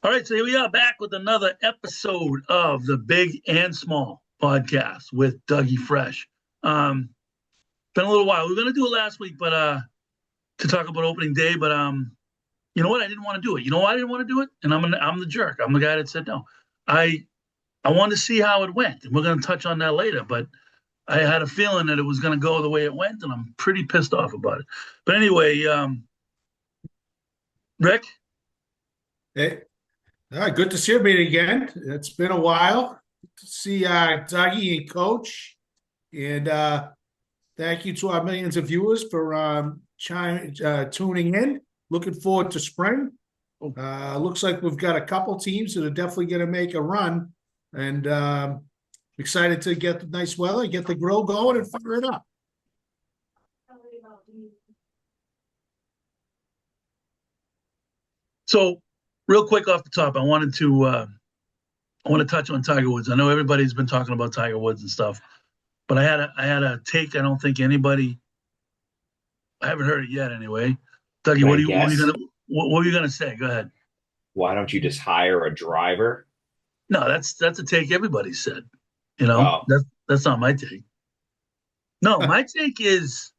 All right, so here we are back with another episode of the Big and Small podcast with Dougie Fresh. Um, been a little while. We were gonna do it last week, but to talk about opening day, but you know what? I didn't want to do it. You know why I didn't want to do it? And I'm the jerk. I'm the guy that said no. I I wanted to see how it went, and we're gonna touch on that later. But I had a feeling that it was gonna go the way it went, and I'm pretty pissed off about it. But anyway, Rick, Hey, good to see everybody again. It's been a while to see Dougie and Coach, and thank you to our millions of viewers for tuning in. Looking forward to spring. Looks like we've got a couple teams that are definitely going to make a run, and excited to get the nice weather, get the grill going, and fire it up. so real quick off the top, I want to touch on Tiger Woods. I know everybody's been talking about Tiger Woods and stuff, but I had a take. I don't think anybody. I haven't heard it yet. Anyway, Dougie, Can what I do you what are you guess? gonna what were you gonna say? Go ahead. Why don't you just hire a driver? No, that's a take everybody said. You know, Oh, that's not my take. No, my take is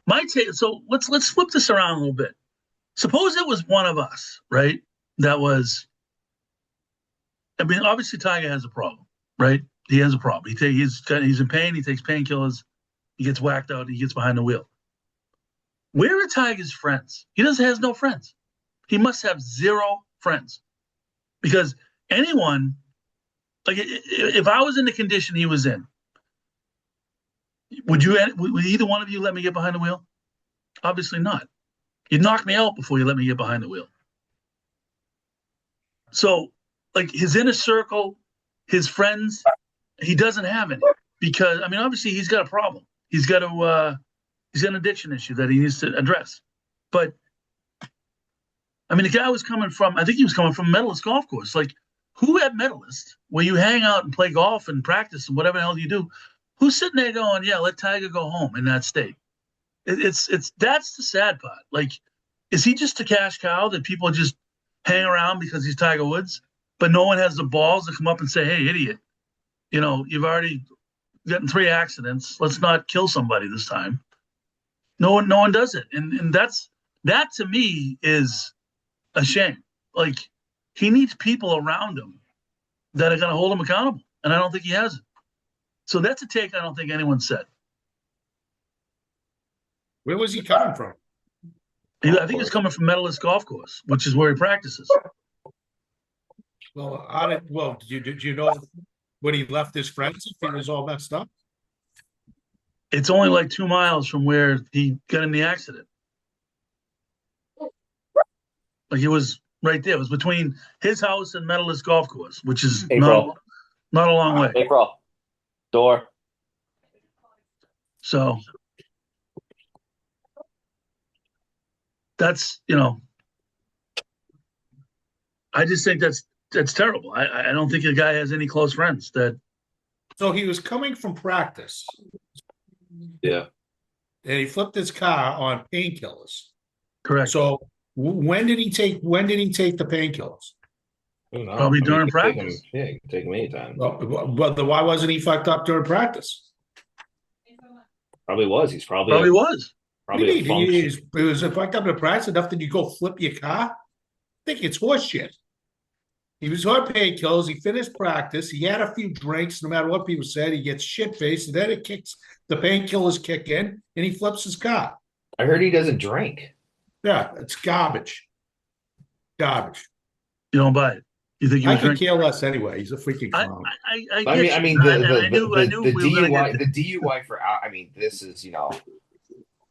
my take. So let's flip this around a little bit. Suppose it was one of us, right? That was. I mean, obviously Tiger has a problem, right? He has a problem. He's in pain. He takes painkillers. He gets whacked out. He gets behind the wheel. Where are Tiger's friends? He doesn't has no friends. He must have zero friends because anyone like if I was in the condition he was in, would either one of you let me get behind the wheel? Obviously not. You'd knock me out before you let me get behind the wheel. So, like his inner circle, his friends, he doesn't have any because I mean, obviously he's got a problem. He's got an addiction issue that he needs to address. But I mean, the guy was coming from, I think he was coming from Medalist Golf Course. Like, who at Medalist, where you hang out and play golf and practice and whatever the hell you do, who's sitting there going, yeah, let Tiger go home in that state? It's that's the sad part. Like, is he just a cash cow that people just hang around because he's Tiger Woods, but no one has the balls to come up and say, hey, idiot, you've already gotten three accidents. Let's not kill somebody this time. No one does it, and that to me is a shame. Like he needs people around him that are going to hold him accountable, and I don't think he has it. So that's a take I don't think anyone said. Where was he coming from? I golf think it's course. coming from Medalist Golf Course, which is where he practices. Well, did you know when he left his friends if he was all messed up? It's only like 2 miles from where he got in the accident. Like it was right there. It was between his house and Medalist Golf Course, which is April, not a long way. April, door. So that's I just think that's terrible. I don't think the guy has any close friends that So he was coming from practice Yeah. and he flipped his car on painkillers. correct. So when did he take the painkillers? I don't know. Probably I mean, during you can take him. practice. Yeah, you can take him anytime. But why wasn't he fucked up during practice? Probably was. He's Probably was. What do probably a you mean? function. He was fucked up in practice enough that you go flip your car? I think it's horseshit. He was on painkillers. He finished practice. He had a few drinks. No matter what people said, he gets shit faced, and then the painkillers kick in, and he flips his car. I heard he doesn't drink. Yeah, it's garbage. Garbage. You don't buy it. You think he I was could drinking? care less anyway. He's a freaking I clown. I I mean, get I you, mean and I the knew the we were gonna get DUI there. the DUI for I mean this is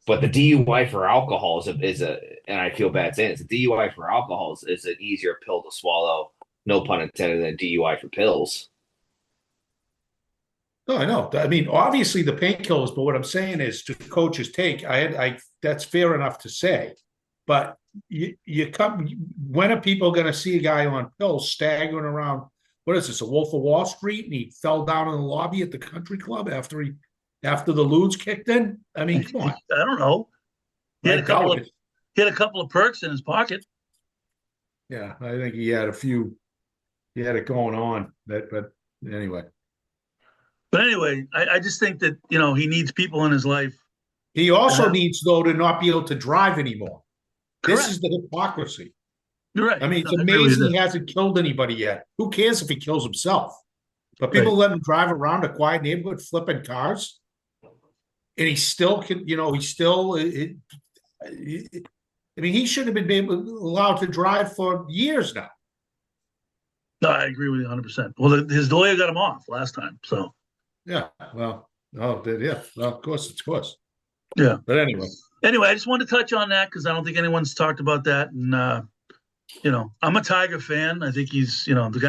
but the DUI for alcohol is a and I feel bad saying it's a DUI for alcohol is an easier pill to swallow, no pun intended, than DUI for pills. No, I know. I mean, obviously the painkillers, but what I'm saying is to coach's take, I that's fair enough to say. But you come when are people going to see a guy on pills staggering around? What is this, a Wolf of Wall Street? And he fell down in the lobby at the country club after the lewds kicked in. I mean, come on, I don't know. He my had a couple of God, he had a couple of perks in his pocket. Yeah, I think he had a few. He had it going on. But anyway, But anyway, I just think that he needs people in his life. he also needs though to not be able to drive anymore. This Correct. is the hypocrisy. You're right. I mean, it's No, I agree with amazing he you. hasn't killed anybody yet. Who cares if he kills himself? But people Right. let him drive around a quiet neighborhood flipping cars, and he still can. He still. I mean, he should have been allowed to drive for years now. No, I agree with you 100%. Well, his lawyer got him off last time, so Yeah. Well, yeah. Well, of course. yeah. But anyway, I just wanted to touch on that because I don't think anyone's talked about that. And I'm a Tiger fan. I think he's, the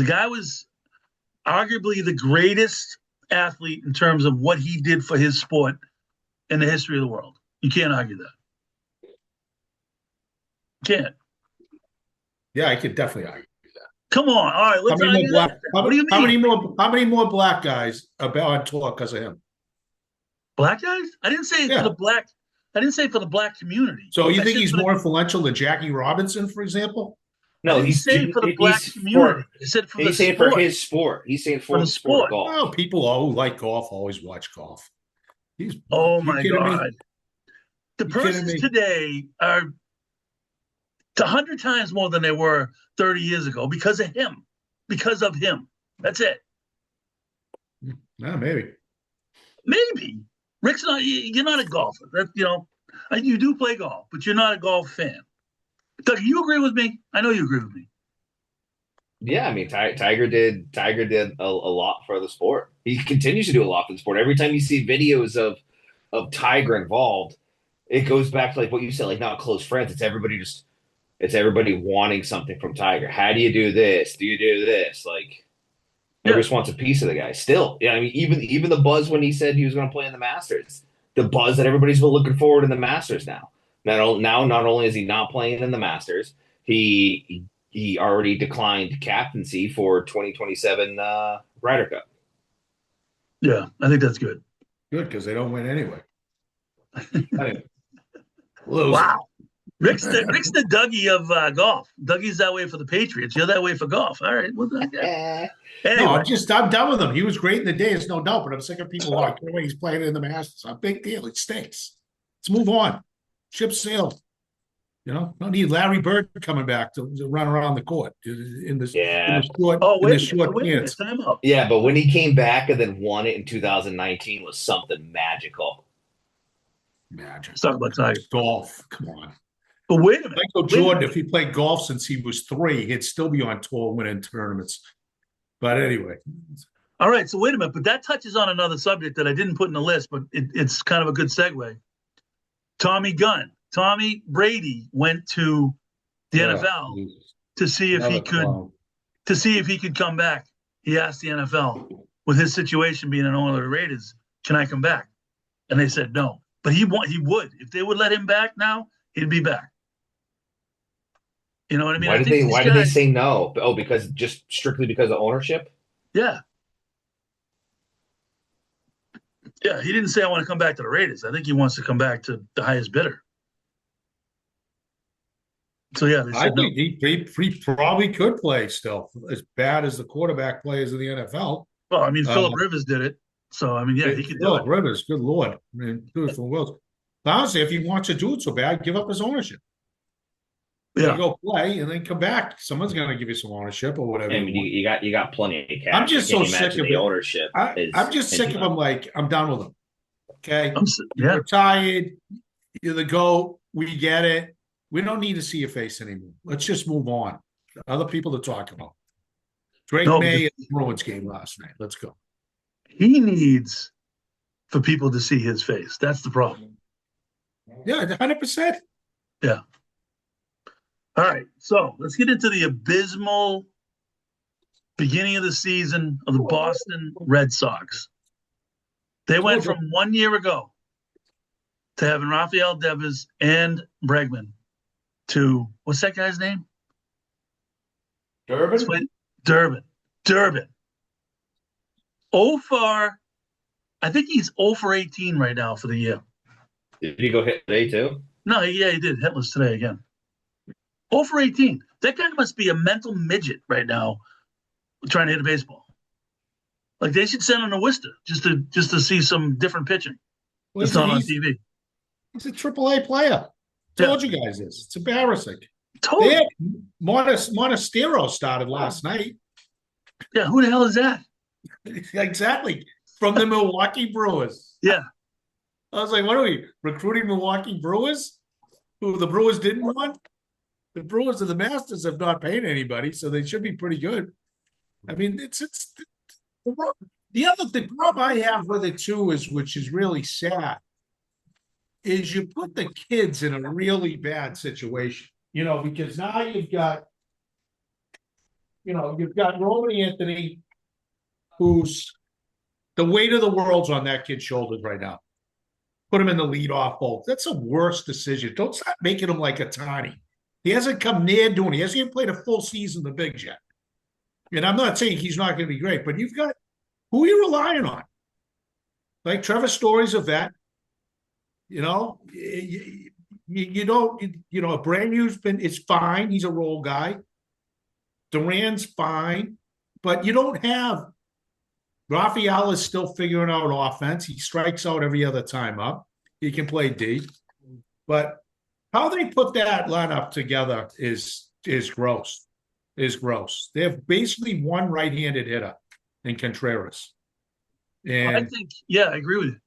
guy was arguably the greatest athlete in terms of what he did for his sport in the history of the world. You can't argue that. Can't. yeah, I could definitely argue. Come on. All right, let's argue that. What do you mean? How many more black guys are on tour because of him? Black guys? I didn't say Yeah. for the black. I didn't say for the black community. So you I think said he's more influential than Jackie Robinson, for example? I No, didn't he's say for the black community. I said for the He's saying sport. for his sport. He's saying for the the sport of sport. golf. Oh, people who like golf always watch golf. Oh you my kidding me? God. The You kidding persons me? today are 100 times more than they were 30 years ago because of him. Because of him. That's it. No, maybe. Maybe. Rick's not, you're not a golfer. That, you do play golf, but you're not a golf fan. Doug, you agree with me? I know you agree with me. Yeah, I mean, Tiger did a lot for the sport. He continues to do a lot for the sport. Every time you see videos of Tiger involved, it goes back to like what you said, like not close friends. It's everybody wanting something from Tiger. How do you do this? Do you do this? Like everybody just wants a piece of the guy. Still, yeah. I mean, even the buzz when he said he was going to play in the Masters, the buzz that everybody's been looking forward in the Masters now. Not only is he not playing in the Masters, he already declined captaincy for 2027 Ryder Cup. Yeah, I think that's good. Good, because they don't win anyway. Wow. Rick's the Dougie of golf. Dougie's that way for the Patriots. You're that way for golf. All right. Well, anyway. No, I'm done with him. He was great in the day, it's no doubt, but I'm sick of people like the way he's playing in the Masters. A big deal. It stinks. Let's move on. Ship sailed. No need Larry Bird coming back to run around the court in the short pants. Time out. Yeah, but when he came back and then won it in 2019 was something magical. Magic. Let's talk about Tiger. Golf. Come on. But wait a minute. Michael Jordan, if he played golf since he was 3, he'd still be on tour winning tournaments. But anyway. All right, so wait a minute. But that touches on another subject that I didn't put in the list, but it's kind of a good segue. Tommy Brady went to the NFL to see if he could come back. He asked the NFL, with his situation being an owner of the Raiders, can I come back? And they said no. But he would. If they would let him back now, he'd be back. You know what I mean? Why did they say no? Oh, just strictly because of ownership? Yeah. Yeah, he didn't say I want to come back to the Raiders. I think he wants to come back to the highest bidder. So yeah, I think he probably could play still, as bad as the quarterback players in the NFL. Well, I mean, Phillip Rivers did it. So I mean, yeah, he could do it. Rivers, good Lord. I mean, do it for Wills. Honestly, if he wants to do it so bad, give up his ownership. Yeah. Go play and then come back. Someone's going to give you some ownership or whatever. I mean, you got plenty of cash. I'm just so sick of the ownership. I'm just sick of him. Like, I'm done with him. Okay, You're retired. You're the GOAT. We get it. We don't need to see your face anymore. Let's just move on. Other people to talk about. Drake May at the Bruins game last night. Let's go. He needs for people to see his face. That's the problem. Yeah, 100%. Yeah. All right, so let's get into the abysmal beginning of the season of the Boston Red Sox. They went from 1 year ago to having Rafael Devers and Bregman to, what's that guy's name? Durbin. 0 for, I think he's 0 for 18 right now for the year. Did he go hit today too? No, he did hitless today again. 0 for 18. That guy must be a mental midget right now trying to hit a baseball. Like they should send him to Worcester just to see some different pitching. Well, It's not on TV. He's a AAA player. Told you guys this. It's embarrassing. Totally. Monastero started last night. Yeah, who the hell is that? Exactly. From the Milwaukee Brewers. Yeah. I was like, what are we recruiting Milwaukee Brewers? Who the Brewers didn't want? The Brewers and the Masters have not paid anybody, so they should be pretty good. I mean, it's the other thing problem I have with it too is, which is really sad, is you put the kids in a really bad situation, because now you've got Roman Anthony, who's the weight of the world's on that kid's shoulders right now. Put him in the leadoff hole. That's the worst decision. Don't start making him like a Tani. He hasn't come near doing it. He hasn't even played a full season in the bigs yet. And I'm not saying he's not going to be great, but you've got who are you relying on? Like Trevor Story's a vet. You don't, Brandnew's it's fine. He's a role guy. Duran's fine, but you don't have Rafael is still figuring out offense. He strikes out every other time up. He can play D. But how they put that lineup together is gross. Is gross. They have basically one right-handed hitter in Contreras. And I agree with you.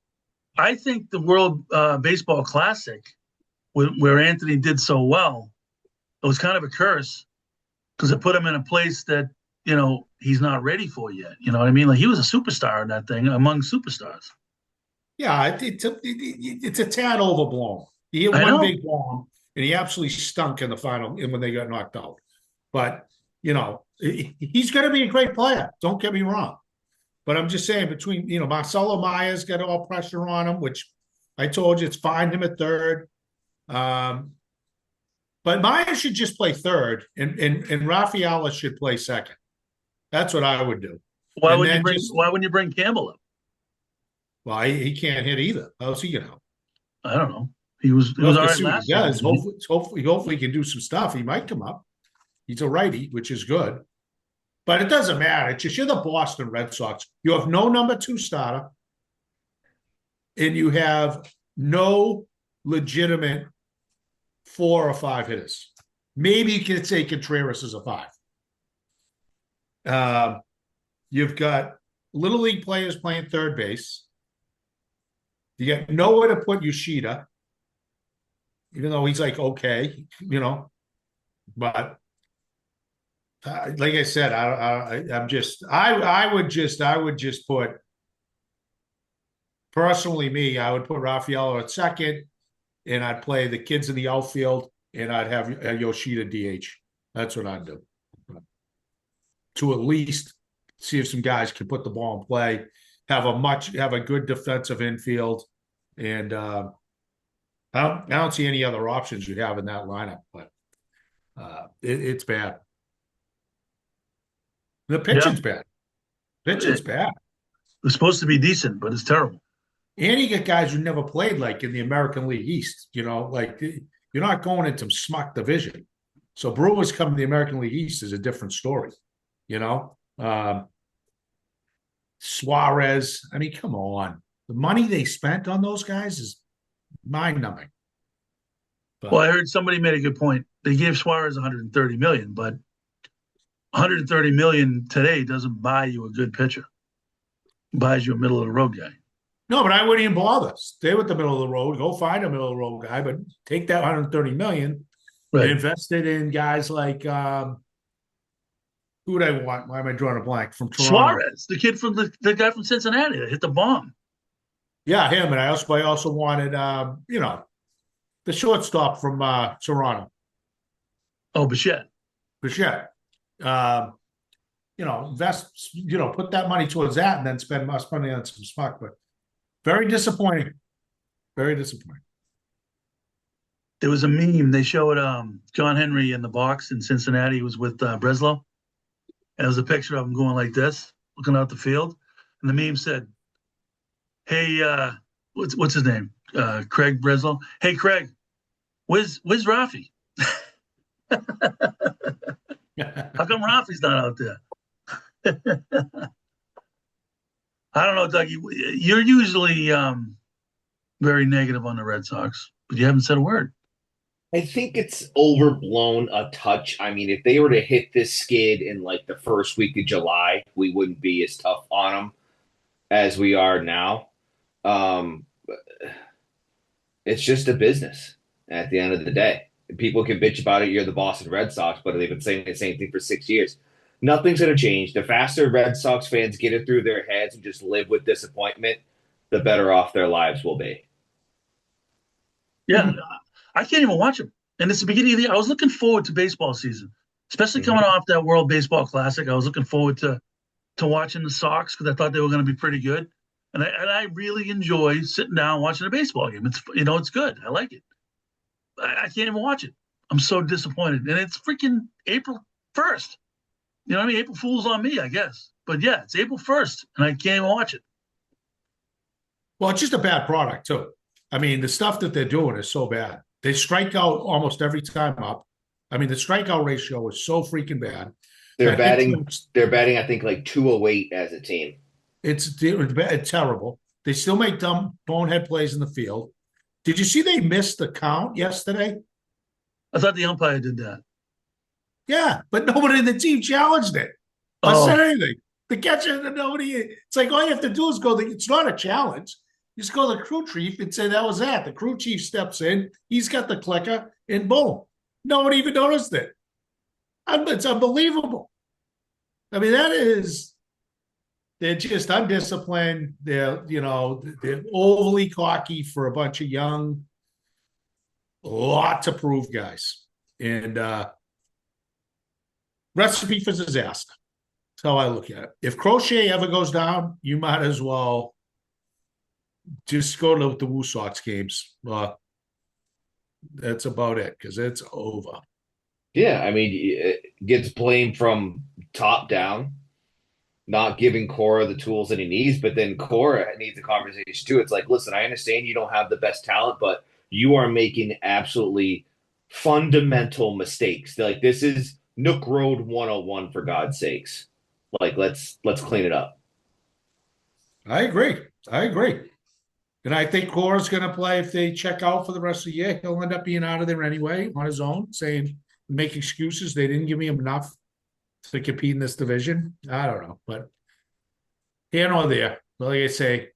I think the World Baseball Classic, where Anthony did so well, it was kind of a curse because it put him in a place that, he's not ready for yet. You know what I mean? Like he was a superstar in that thing among superstars. Yeah, it's a tad overblown. He hit one big bomb, and he absolutely stunk in the final when they got knocked out. But, he's going to be a great player. Don't get me wrong. But I'm just saying between, Marcelo Meyer's got all pressure on him, which I told you it's fine him at third. But Meyer should just play third, and Rafaela should play second. That's what I would do. Why wouldn't you bring Campbell up? Well, he can't hit either. How's he going to help? I don't know. He was all right last year. Hopefully he can do some stuff. He might come up. He's a righty, which is good. But it doesn't matter. It's just you're the Boston Red Sox. You have no number 2 starter, and you have no legitimate 4 or 5 hitters. Maybe you could say Contreras is a 5. You've got Little League players playing third base. You got nowhere to put Yoshida, even though he's like, okay, but like I said, I would just put, personally me, I would put Rafael at second, and I'd play the kids in the outfield, and I'd have Yoshida DH. That's what I'd do. To at least see if some guys can put the ball in play, have a good defensive infield, and I don't see any other options you have in that lineup, but it's bad. The pitching's bad. Pitching's bad. It's supposed to be decent, but it's terrible. And you get guys who never played like in the American League East. Like you're not going into smuck division. So Brewers coming to the American League East is a different story. Suarez. I mean, come on. The money they spent on those guys is mind-numbing. Well, I heard somebody made a good point. They gave Suarez $130 million, but $130 million today doesn't buy you a good pitcher. It buys you a middle of the road guy. No, but I wouldn't even bother. Stay with the middle of the road. Go find a middle of the road guy, but take that $130 million and invest it in guys like who would I want? Why am I drawing a blank? From Toronto. Suarez, the kid from the guy from Cincinnati that hit the bomb. Yeah, him. And I also wanted the shortstop from Toronto. Oh, Bichette. Invest, put that money towards that and then spend most money on some smuck. But very disappointing. Very disappointing. There was a meme. They showed John Henry in the box in Cincinnati. He was with Breslow. And there was a picture of him going like this, looking out the field. And the meme said, hey, what's his name? Craig Breslow. Hey, Craig, where's Rafi? How come Rafi's not out there? I don't know, Dougie. You're usually very negative on the Red Sox, but you haven't said a word. I think it's overblown a touch. I mean, if they were to hit this skid in like the first week of July, we wouldn't be as tough on them as we are now. Um, it's just a business at the end of the day. People can bitch about it. You're the Boston Red Sox, but they've been saying the same thing for 6 years. Nothing's going to change. The faster Red Sox fans get it through their heads and just live with disappointment, the better off their lives will be. Yeah, I can't even watch them. And it's the beginning of the year. I was looking forward to baseball season, especially coming off that World Baseball Classic. I was looking forward to watching the Sox because I thought they were going to be pretty good. And I really enjoy sitting down watching a baseball game. It's good. I like it. I can't even watch it. I'm so disappointed. And it's freaking April 1st. You know what I mean? April Fool's on me, I guess. But yeah, it's April 1st, and I can't even watch it. Well, it's just a bad product, too. I mean, the stuff that they're doing is so bad. They strike out almost every time up. I mean, the strikeout ratio is so freaking bad. They're batting, I think, like 208 as a team. It's terrible. They still make dumb bonehead plays in the field. Did you see they missed the count yesterday? I thought the umpire did that. Yeah, but nobody in the team challenged it. I said anything. The catcher, nobody. It's like all you have to do is go. It's not a challenge. You just go to the crew chief and say that was that. The crew chief steps in. He's got the clicker, and boom, nobody even noticed it. It's unbelievable. I mean, they're just undisciplined. They're overly cocky for a bunch of young, lot to prove guys, and recipe for disaster. That's how I look at it. If Crochet ever goes down, you might as well just go to the Woo Sox games. That's about it because it's over. Yeah, I mean, it gets blamed from top down, not giving Cora the tools that he needs, but then Cora needs a conversation too. It's like, listen, I understand you don't have the best talent, but you are making absolutely fundamental mistakes. Like, this is Nook Road 101 for God's sakes. Like, let's clean it up. I agree. And I think Cora's going to play if they check out for the rest of the year. He'll end up being out of there anyway on his own, make excuses. They didn't give me enough to compete in this division. I don't know, but here nor there. Like I say,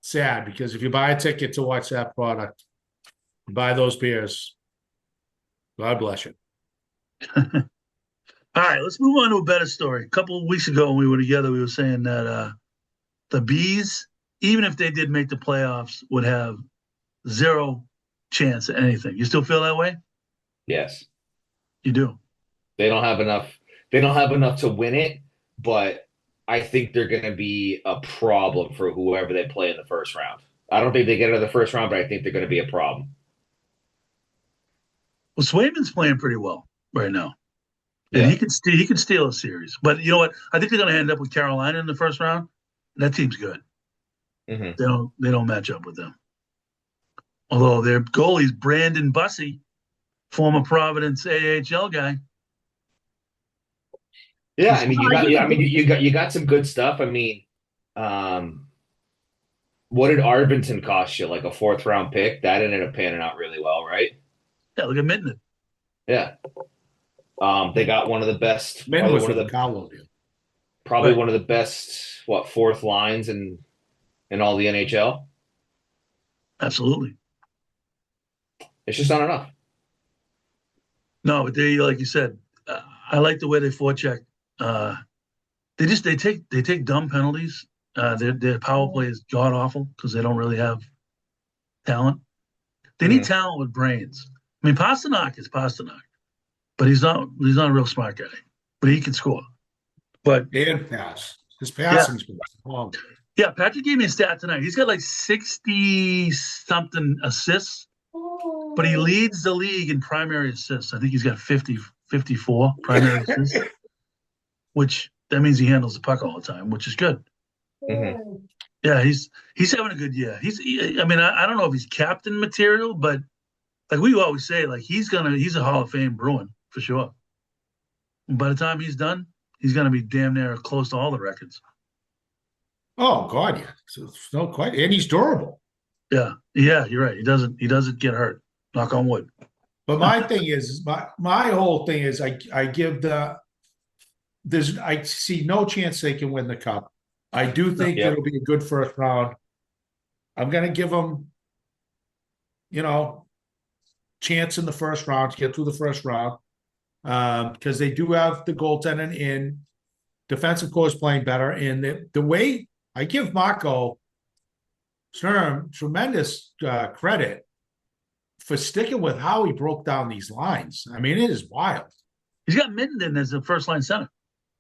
sad because if you buy a ticket to watch that product, buy those beers. God bless you. All right, let's move on to a better story. A couple of weeks ago when we were together, we were saying that the Bees, even if they did make the playoffs, would have zero chance at anything. You still feel that way? Yes. You do. They don't have enough. They don't have enough to win it, but I think they're going to be a problem for whoever they play in the first round. I don't think they get out of the first round, but I think they're going to be a problem. Well, Swayman's playing pretty well right now. And Yeah. he could steal a series. But you know what? I think they're going to end up with Carolina in the first round. That team's good. Mm-hmm. They don't match up with them. Although their goalie's Brandon Bussey, former Providence AHL guy. Yeah, I mean, you got some good stuff. I mean, what did Arvidsson cost you? Like a 4th round pick? That ended up panning out really well, right? Yeah, look at Mitten. Yeah. They got one of the best, Men was with the Cowboys. probably one of the best, 4th lines in all the NHL. Absolutely. It's just not enough. No, but they, like you said, I like the way they forecheck. They take dumb penalties. Their power play is god awful because they don't really have talent. They need talent with brains. I mean, Pasternak is Pasternak, but he's not a real smart guy. But he can score. But and pass. His passing's been long. Yeah, Patrick gave me a stat tonight. He's got like 60-something assists, but he leads the league in primary assists. I think he's got 54 primary assists, which that means he handles the puck all the time, which is good. Mm-hmm. Yeah, he's having a good year. I don't know if he's captain material, but like we always say, like he's a Hall of Fame Bruin for sure. By the time he's done, he's gonna be damn near close to all the records. Oh God, yeah. So it's no quite, and he's durable. Yeah, yeah, you're right. He doesn't get hurt. Knock on wood. But my thing is, my whole thing is, I give I see no chance they can win the cup. I do think Yep. it'll be a good first round. I'm going to give them, you know, chance in the first round to get through the first round because they do have the goaltending in defensive core is playing better. And the way I give Marco Sturm tremendous credit for sticking with how he broke down these lines. I mean, it is wild. He's got Minden as the first line center.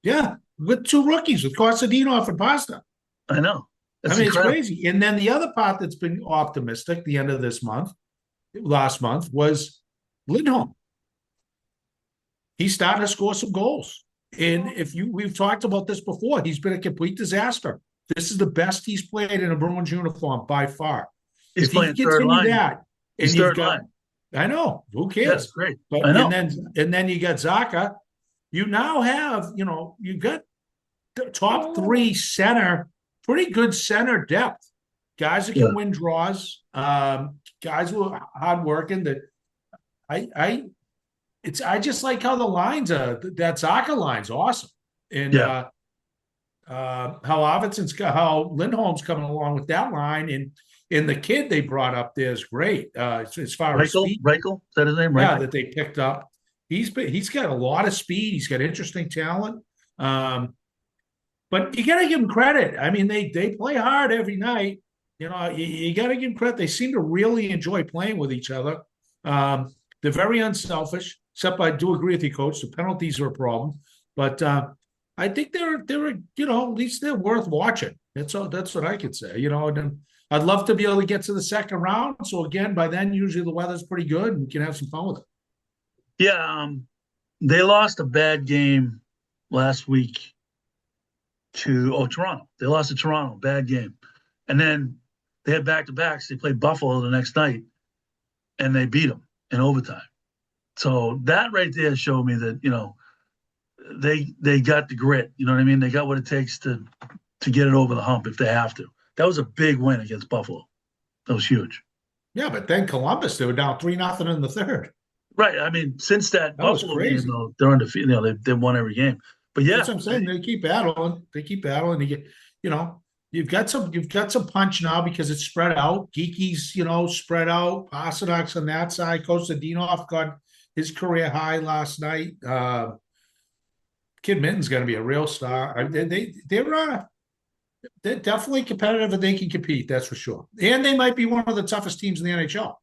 Yeah, with two rookies, with Konstantinov and Pasta. I know. I mean, it's crazy. And then the other part that's been optimistic, the end of this month, last month, was Lindholm. He's starting to score some goals. And we've talked about this before, he's been a complete disaster. This is the best he's played in a Bruins uniform by far. He's if he playing third continue line. that, He's and you've third got, line. I know, who cares? That's great. But, I know. And then you got Zacha. You now have, you've got the top three center, pretty good center depth. Guys that can win draws, guys who are hardworking. That I just like how the lines are. That Zacha line's awesome, and how Lindholm's coming along with that line, and the kid they brought up there is great. As far as speed, Reichel, is that his name? Yeah, that they picked up. He's got a lot of speed. He's got interesting talent. But you got to give them credit. I mean, they play hard every night. You got to give them credit. They seem to really enjoy playing with each other. They're very unselfish. Except I do agree with you, Coach. The penalties are a problem, but I think they're at least they're worth watching. That's what I could say. And I'd love to be able to get to the second round. So again, by then usually the weather's pretty good and we can have some fun with it. Yeah, they lost a bad game last week to Toronto. They lost to Toronto, bad game, and then they had back-to-backs. They played Buffalo the next night, and they beat them in overtime. So that right there showed me that they got the grit. You know what I mean? They got what it takes to get it over the hump if they have to. That was a big win against Buffalo. That was huge. Yeah, but then Columbus, they were down 3-0 in the third. Right. I mean, since that Buffalo game, though, they're undefeated. They've won every game. But yeah, that's what I'm saying. They keep battling. You've got some punch now because it's spread out. Geeky's, spread out. Pasernak's on that side. Konstantinov got his career high last night. Kid Minton's going to be a real star. They're definitely competitive and they can compete. That's for sure. And they might be one of the toughest teams in the NHL.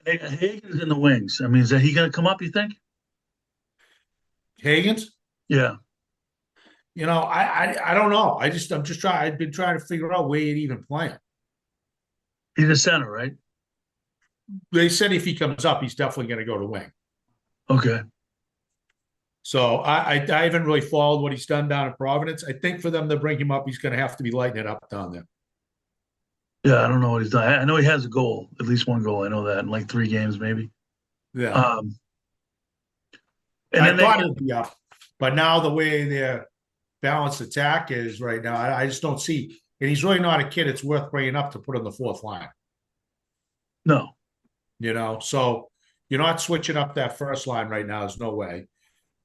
Hagen's in the wings. I mean, is he going to come up, you think? Hagen's? Yeah. I don't know. I've been trying to figure out where he'd even play. He's a center, right? They said if he comes up, he's definitely going to go to wing. Okay. So I haven't really followed what he's done down in Providence. I think for them to bring him up, he's going to have to be lighting it up down there. Yeah, I don't know what he's done. I know he has a goal, at least one goal. I know that in like 3 games, maybe. Yeah. And I thought it'd be up, but now the way their balanced attack is right now, I just don't see. And he's really not a kid it's worth bringing up to put on the fourth line. No. So you're not switching up that first line right now. There's no way.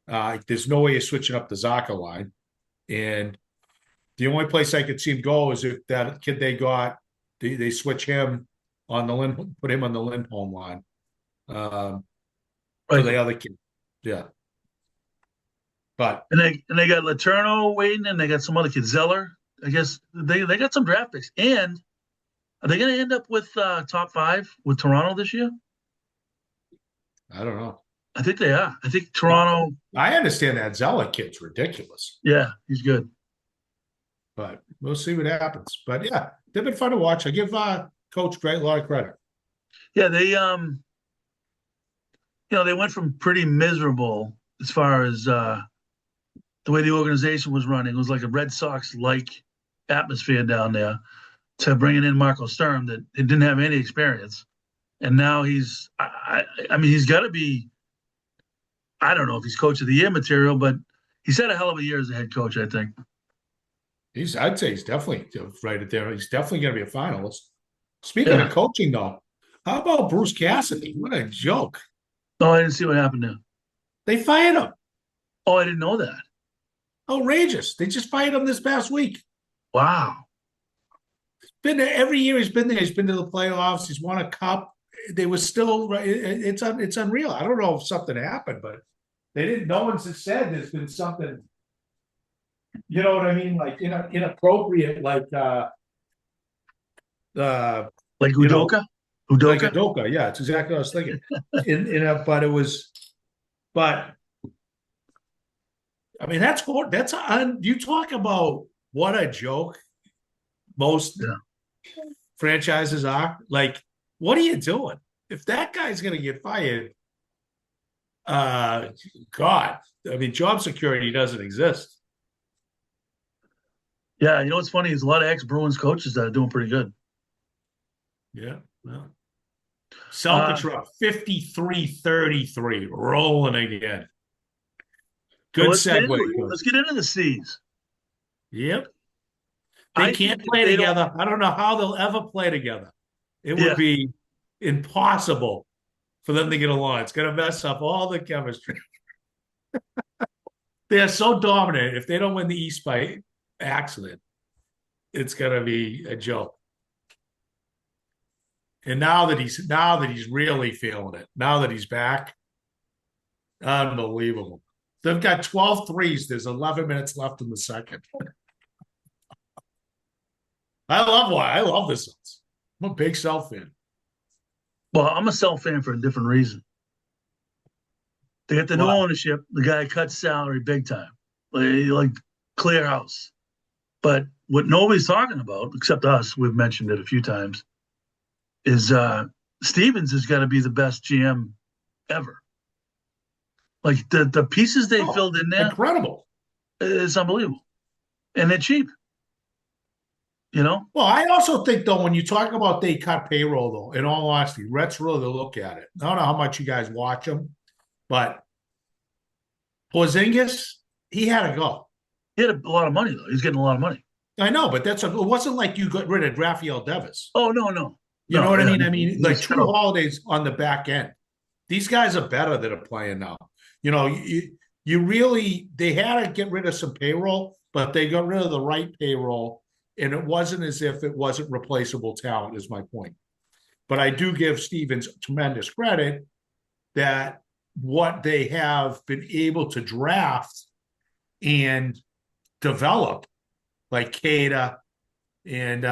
There's no way you're switching up the Zacha line. And the only place I could see him go is if that kid they got, they switch him on the put him on the Lindholm line. For the other kid. Yeah. But and they got Letourneau waiting, and they got some other kid, Zeller. I guess they got some draft picks. And are they going to end up with top 5 with Toronto this year? I don't know. I think they are. I think Toronto. I understand that Zeller kid's ridiculous. Yeah, he's good. But we'll see what happens. But yeah, they've been fun to watch. I give Coach a lot of credit. Yeah, they they went from pretty miserable as far as the way the organization was running. It was like a Red Sox-like atmosphere down there, to bringing in Marco Sturm that it didn't have any experience. and now I mean, he's got to be. I don't know if he's coach of the year material, but he's had a hell of a year as a head coach, I think. I'd say he's definitely right there. He's definitely going to be a finalist. Speaking Yeah. of coaching, though, how about Bruce Cassidy? What a joke! Oh, I didn't see what happened there. They fired him. Oh, I didn't know that. Outrageous! They just fired him this past week. Wow. Been there every year. He's been there. He's been to the playoffs. He's won a cup. They were still. It's unreal. I don't know if something happened, but they didn't. No one's said there's been something. You know what I mean? Like inappropriate, like Like you know, Udoka? like Udoka? Adoka. Yeah, it's exactly what I was thinking. But it was, but I mean, you talk about what a joke most Yeah. franchises are. Like, what are you doing? If that guy's going to get fired, God, I mean, job security doesn't exist. Yeah, you know what's funny is a lot of ex-Bruins coaches that are doing pretty good. Yeah. Well, Celtics are up 53-33, rolling again. Good segue. Let's get into the C's. Yep. I They can't think play they don't- together. I don't know how they'll ever play together. It would Yeah. be impossible for them to get along. It's going to mess up all the chemistry. They are so dominant. If they don't win the East by accident, it's going to be a joke. And now that he's really feeling it, now that he's back, unbelievable. They've got 12 threes. There's 11 minutes left in the second. I love this. I'm a big Celt fan. Well, I'm a Celt fan for a different reason. They got the new Why? ownership. The guy cuts salary big time, like clear house. But what nobody's talking about, except us, we've mentioned it a few times, is Stevens has got to be the best GM ever. Like the pieces they filled in there, Incredible. it's unbelievable, and they're cheap. You know, Well, I also think, though, when you talk about they cut payroll, though, in all honesty, let's really look at it. I don't know how much you guys watch them, but Porzingis, he had to go. he had a lot of money though. He's getting a lot of money. I know, but it wasn't like you got rid of Rafael Davis. Oh no. You know what I mean? I mean, He's like True terrible. Holidays on the back end. These guys are better that are playing now. You know, you really they had to get rid of some payroll, but they got rid of the right payroll, and it wasn't as if it wasn't replaceable talent. Is my point. But I do give Stevens tremendous credit that what they have been able to draft and develop, like Cada and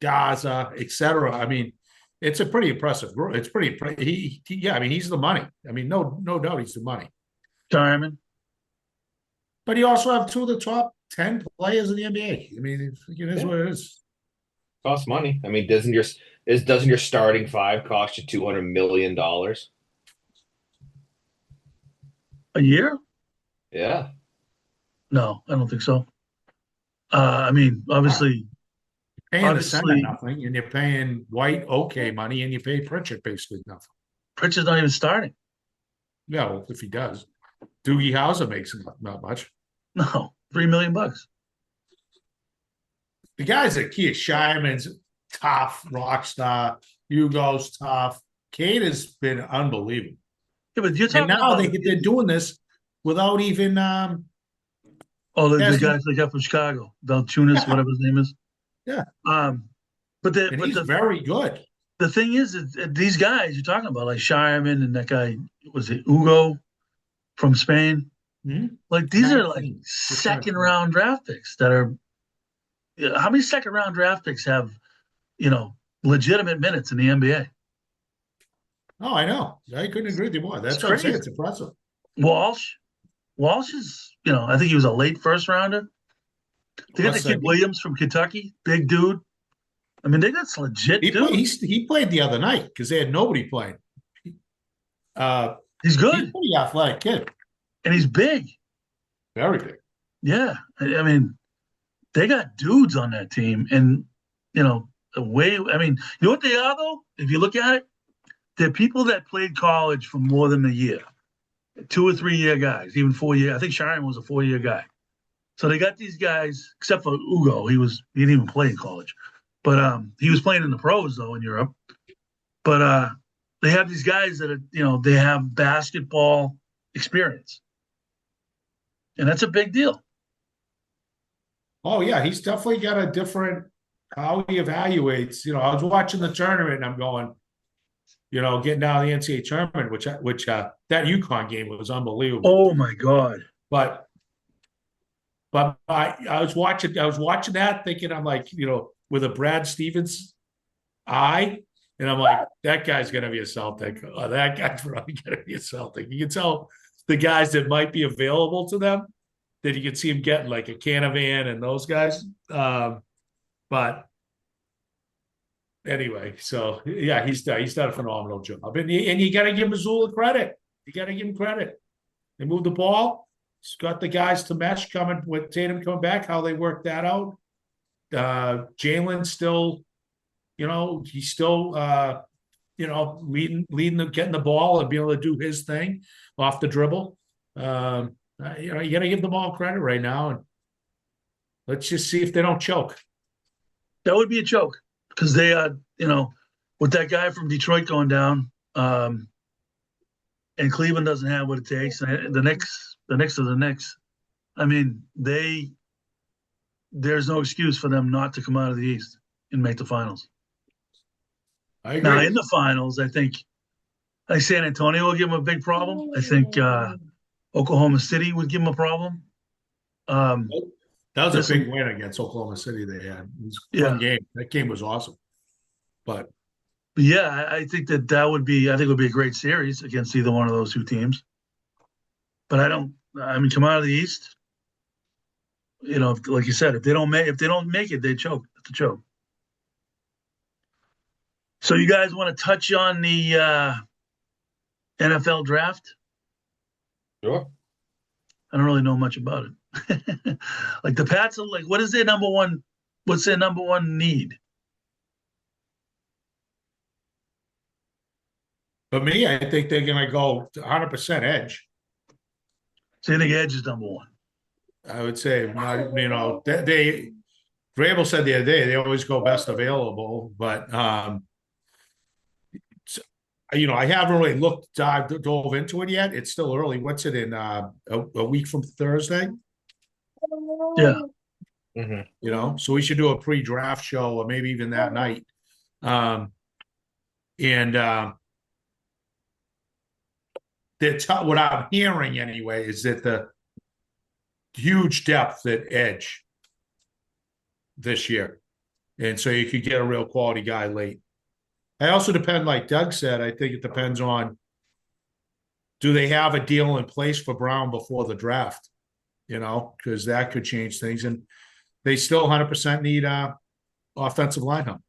Gaza, etc. I mean, it's a pretty impressive growth. It's pretty. Yeah. I mean, he's the money. I mean, no doubt, he's the money. Fireman. But you also have two of the top 10 players in the NBA. I mean, it is what it is. Costs money. I mean, doesn't your starting five cost you $200 million? A year? Yeah. No, I don't think so. I mean, obviously, Paying the center nothing, and you're paying White okay money, and you pay Pritchard basically nothing. Pritchard's not even starting. Yeah, well, if he does, Doogie Howser makes not much. No, $3 million. The guys at Kia Shireman's tough, rock star. Hugo's tough. Kate has been unbelievable. Yeah, but you're And talking now about they're doing this without even. the Yes. guys they got from Chicago, Valchunas, Yeah. whatever his name is. Yeah. But He's very good. the thing is that these guys you're talking about, like Shireman and that guy, was it Hugo from Spain? Mm-hmm. Like these are 19. like second round draft picks that are. How many second round draft picks have, legitimate minutes in the NBA? Oh, I know. I couldn't agree with you more. That's It's what I'm saying. crazy. It's impressive. Walsh is, I think he was a late first rounder. They got the kid Williams from Kentucky, big dude. I mean, they got some legit dudes. He played the other night because they had nobody playing. He's good. He's a pretty athletic kid. And he's big. Very big. Yeah. I mean, they got dudes on that team. And, the way, I mean, you know what they are, though? If you look at it, they're people that played college for more than a year, 2 or 3 year guys, even 4 year. I think Sharon was a 4 year guy. So they got these guys, except for Ugo, he didn't even play in college, but he was playing in the pros though in Europe. But they have these guys that are, they have basketball experience, and that's a big deal. Oh yeah, he's definitely got a different how he evaluates. I was watching the tournament and I'm going, getting down the NCAA tournament, which that UConn game was unbelievable. Oh my God! But I was watching that thinking, I'm like, with a Brad Stevens eye, and I'm like, that guy's gonna be a Celtic. Oh, that guy's probably gonna be a Celtic. You can tell the guys that might be available to them that you can see him getting, like a Canavan and those guys. But anyway, so yeah, he's done a phenomenal job, and you got to give Missoula credit. You got to give him credit. They moved the ball. He's got the guys to mesh coming with Tatum coming back. How they worked that out. Jalen still, he's still, leading them, getting the ball and being able to do his thing off the dribble. You got to give them all credit right now, and let's just see if they don't choke. That would be a choke because they are, with that guy from Detroit going down, and Cleveland doesn't have what it takes. And the Knicks are the Knicks. I mean, there's no excuse for them not to come out of the East and make the finals. I agree. Now in the finals, I think San Antonio will give them a big problem. I think Oklahoma City would give them a problem. That was a big win against Oklahoma City. They had it was a fun game. That game was awesome. But yeah, I think that would be. I think it would be a great series against either one of those two teams. But come out of the East. Like you said, if they don't make it, they choke. It's a choke. So you guys want to touch on the NFL draft? Sure. I don't really know much about it. Like the Pats are like, what is their number one? What's their number one need? For me, I think they're going to go 100% edge. So you think edge is number one? I would say, Vrabel said the other day they always go best available, but I haven't really dove into it yet. It's still early. What's it in a week from Thursday? Yeah. Mm-hmm. So we should do a pre-draft show or maybe even that night. What I'm hearing anyway is that the huge depth at edge this year. And so you could get a real quality guy late. I also depend, like Doug said, I think it depends on, do they have a deal in place for Brown before the draft? Because that could change things. And they still 100% need offensive line help.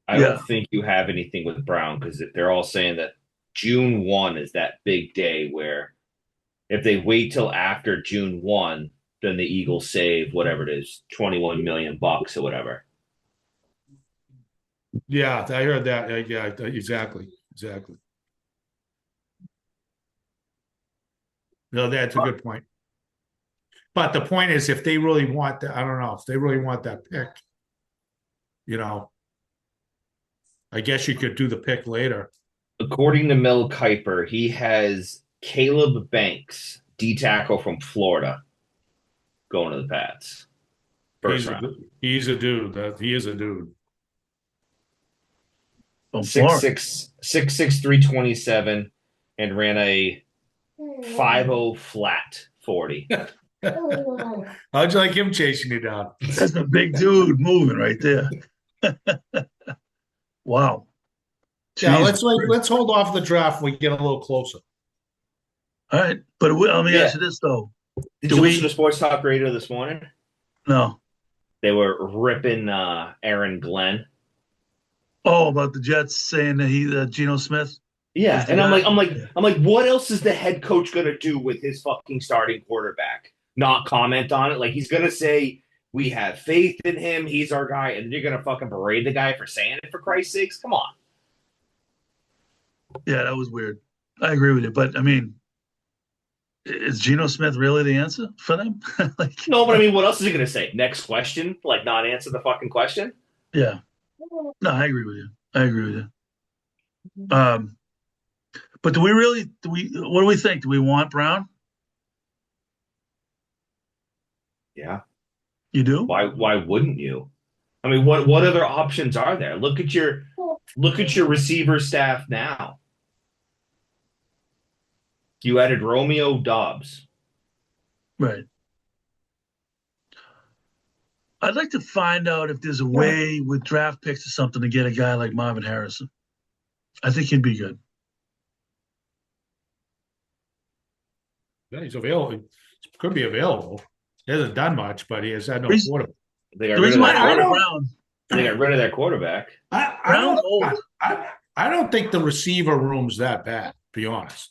I don't think you have anything with Brown because they're all saying that June 1 is that big day where if they wait till after June 1, then the Eagles save whatever it is, $21 million or whatever. Yeah, I heard that. Yeah, exactly. No, that's a good point. But the point is, if they really want that, I don't know, if they really want that pick, I guess you could do the pick later. According to Mel Kiper, he has Caleb Banks, D tackle from Florida, going to the Pats. First round. He's a dude. He is a dude. 6'6", 327, and ran a 5.0 flat 40. How'd you like him chasing you down? That's a big dude moving right there. Wow. Yeah, let's hold off the draft when we get a little closer. All right, but let me ask you this though: Did you listen to Sports Talk Radio this morning? No. They were ripping Aaron Glenn. Oh, about the Jets saying that Geno Smith. Yeah, and I'm like, what else is the head coach gonna do with his fucking starting quarterback? Not comment on it. Like he's gonna say We have faith in him. He's our guy. And you're going to fucking berate the guy for saying it, for Christ's sakes? Come on. Yeah, that was weird. I agree with you. But, I mean, is Geno Smith really the answer for them? No, but I mean, what else is he going to say? Next question? Like, not answer the fucking question? Yeah. No, I agree with you. But do we what do we think? Do we want Brown? Yeah. You do? Why wouldn't you? I mean, what other options are there? Look at your receiver staff now. You added Romeo Dobbs. Right. I'd like to find out if there's a way with draft picks or something to get a guy like Marvin Harrison. I think he'd be good. Yeah, he's available. He could be available. He hasn't done much, but he has had no quarterback. They got rid of their quarterback. I don't think the receiver room's that bad, to be honest.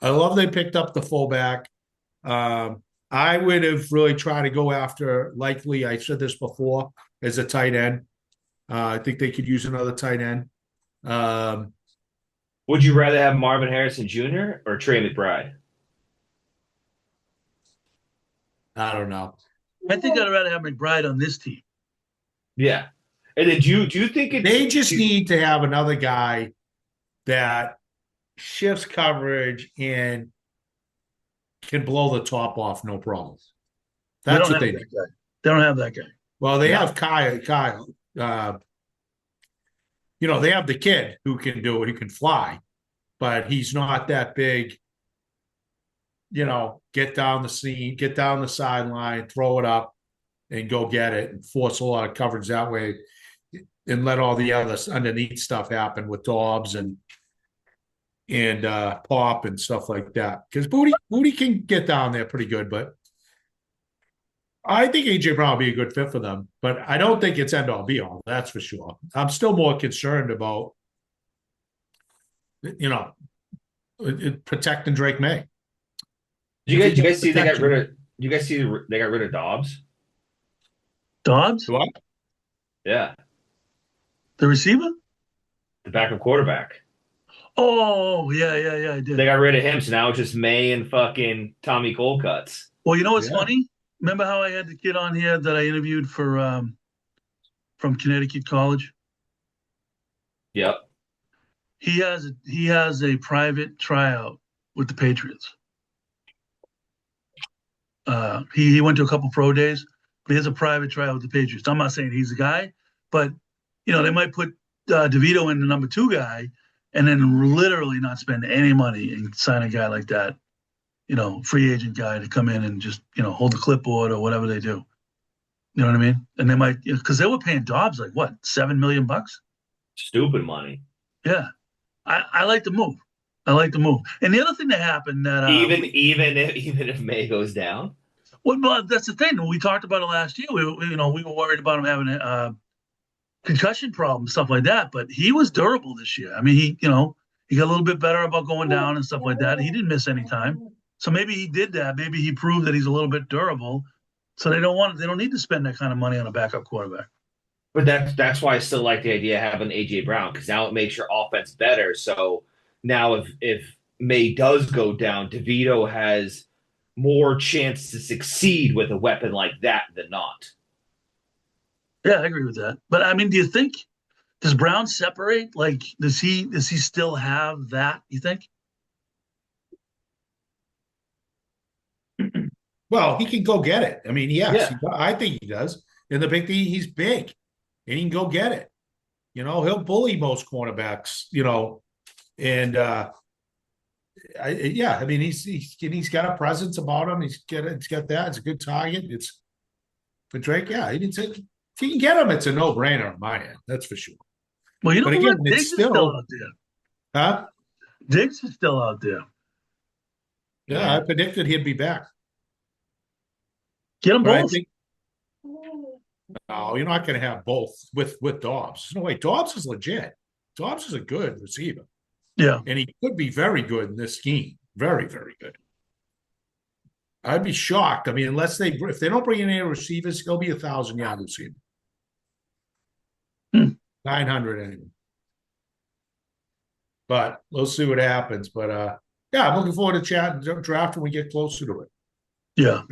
I love they picked up the fullback. I would have really tried to go after, likely, I said this before, as a tight end. I think they could use another tight end. Would you rather have Marvin Harrison Jr. or Trey McBride? I don't know. I think I'd rather have McBride on this team. Yeah. And then do you think they just need to have another guy that shifts coverage and can blow the top off, no problem. That's what they do. They don't have that guy. Well, they have Kyle. They have the kid who can do it, who can fly, but he's not that big. Get down the sideline, throw it up, and go get it, and force a lot of coverage that way, and let all the other underneath stuff happen with Dobbs and Pop and stuff like that. Because Booty can get down there pretty good, but I think AJ Brown will be a good fit for them. But I don't think it's end all be all. That's for sure. I'm still more concerned about protecting Drake May. You guys see they got rid of Dobbs? Dobbs? What? Yeah. The receiver? The backup quarterback. Oh, yeah, I did. They got rid of him, so now it's just May and fucking Tommy Colcuts. Well, you know what's funny? Remember how I had the kid on here that I interviewed for from Connecticut College? Yep. He has a private tryout with the Patriots. He went to a couple pro days, but he has a private tryout with the Patriots. I'm not saying he's the guy, but they might put DeVito in the number 2 guy, and then literally not spend any money and sign a guy like that, free agent guy to come in and just hold the clipboard or whatever they do. You know what I mean? And they might, because they were paying Dobbs like what, $7 million? Stupid money. Yeah, I like the move. And the other thing that happened that even if May goes down. Well, that's the thing. We talked about it last year. We were worried about him having a concussion problem, stuff like that. But he was durable this year. I mean, he got a little bit better about going down and stuff like that. He didn't miss any time. So maybe he did that. Maybe he proved that he's a little bit durable. So they don't need to spend that kind of money on a backup quarterback. But that's why I still like the idea of having AJ Brown, because now it makes your offense better. So now if May does go down, DeVito has more chance to succeed with a weapon like that than not. Yeah, I agree with that. But I mean, does Brown separate? Like, does he still have that, you think? Well, he can go get it. I mean, yes, I think he does. And the big thing, he's big, and he can go get it. He'll bully most cornerbacks. And I mean, he's got a presence about him. He's got that. It's a good target. It's for Drake. Yeah, if he can get him, it's a no-brainer on my end. That's for sure. Well, but again, Diggs it's still out there. Huh? Diggs is still out there. Yeah, I predicted he'd be back. Get them both. No, you're not going to have both with Dobbs. No way. Dobbs is legit. Dobbs is a good receiver. Yeah. And he could be very good in this scheme. Very, very good. I'd be shocked. I mean, if they don't bring in any receivers, he'll be 1,000-yard receiver. Hmm. 900 anyway. But we'll see what happens. But yeah, I'm looking forward to chatting draft when we get closer to it. Yeah.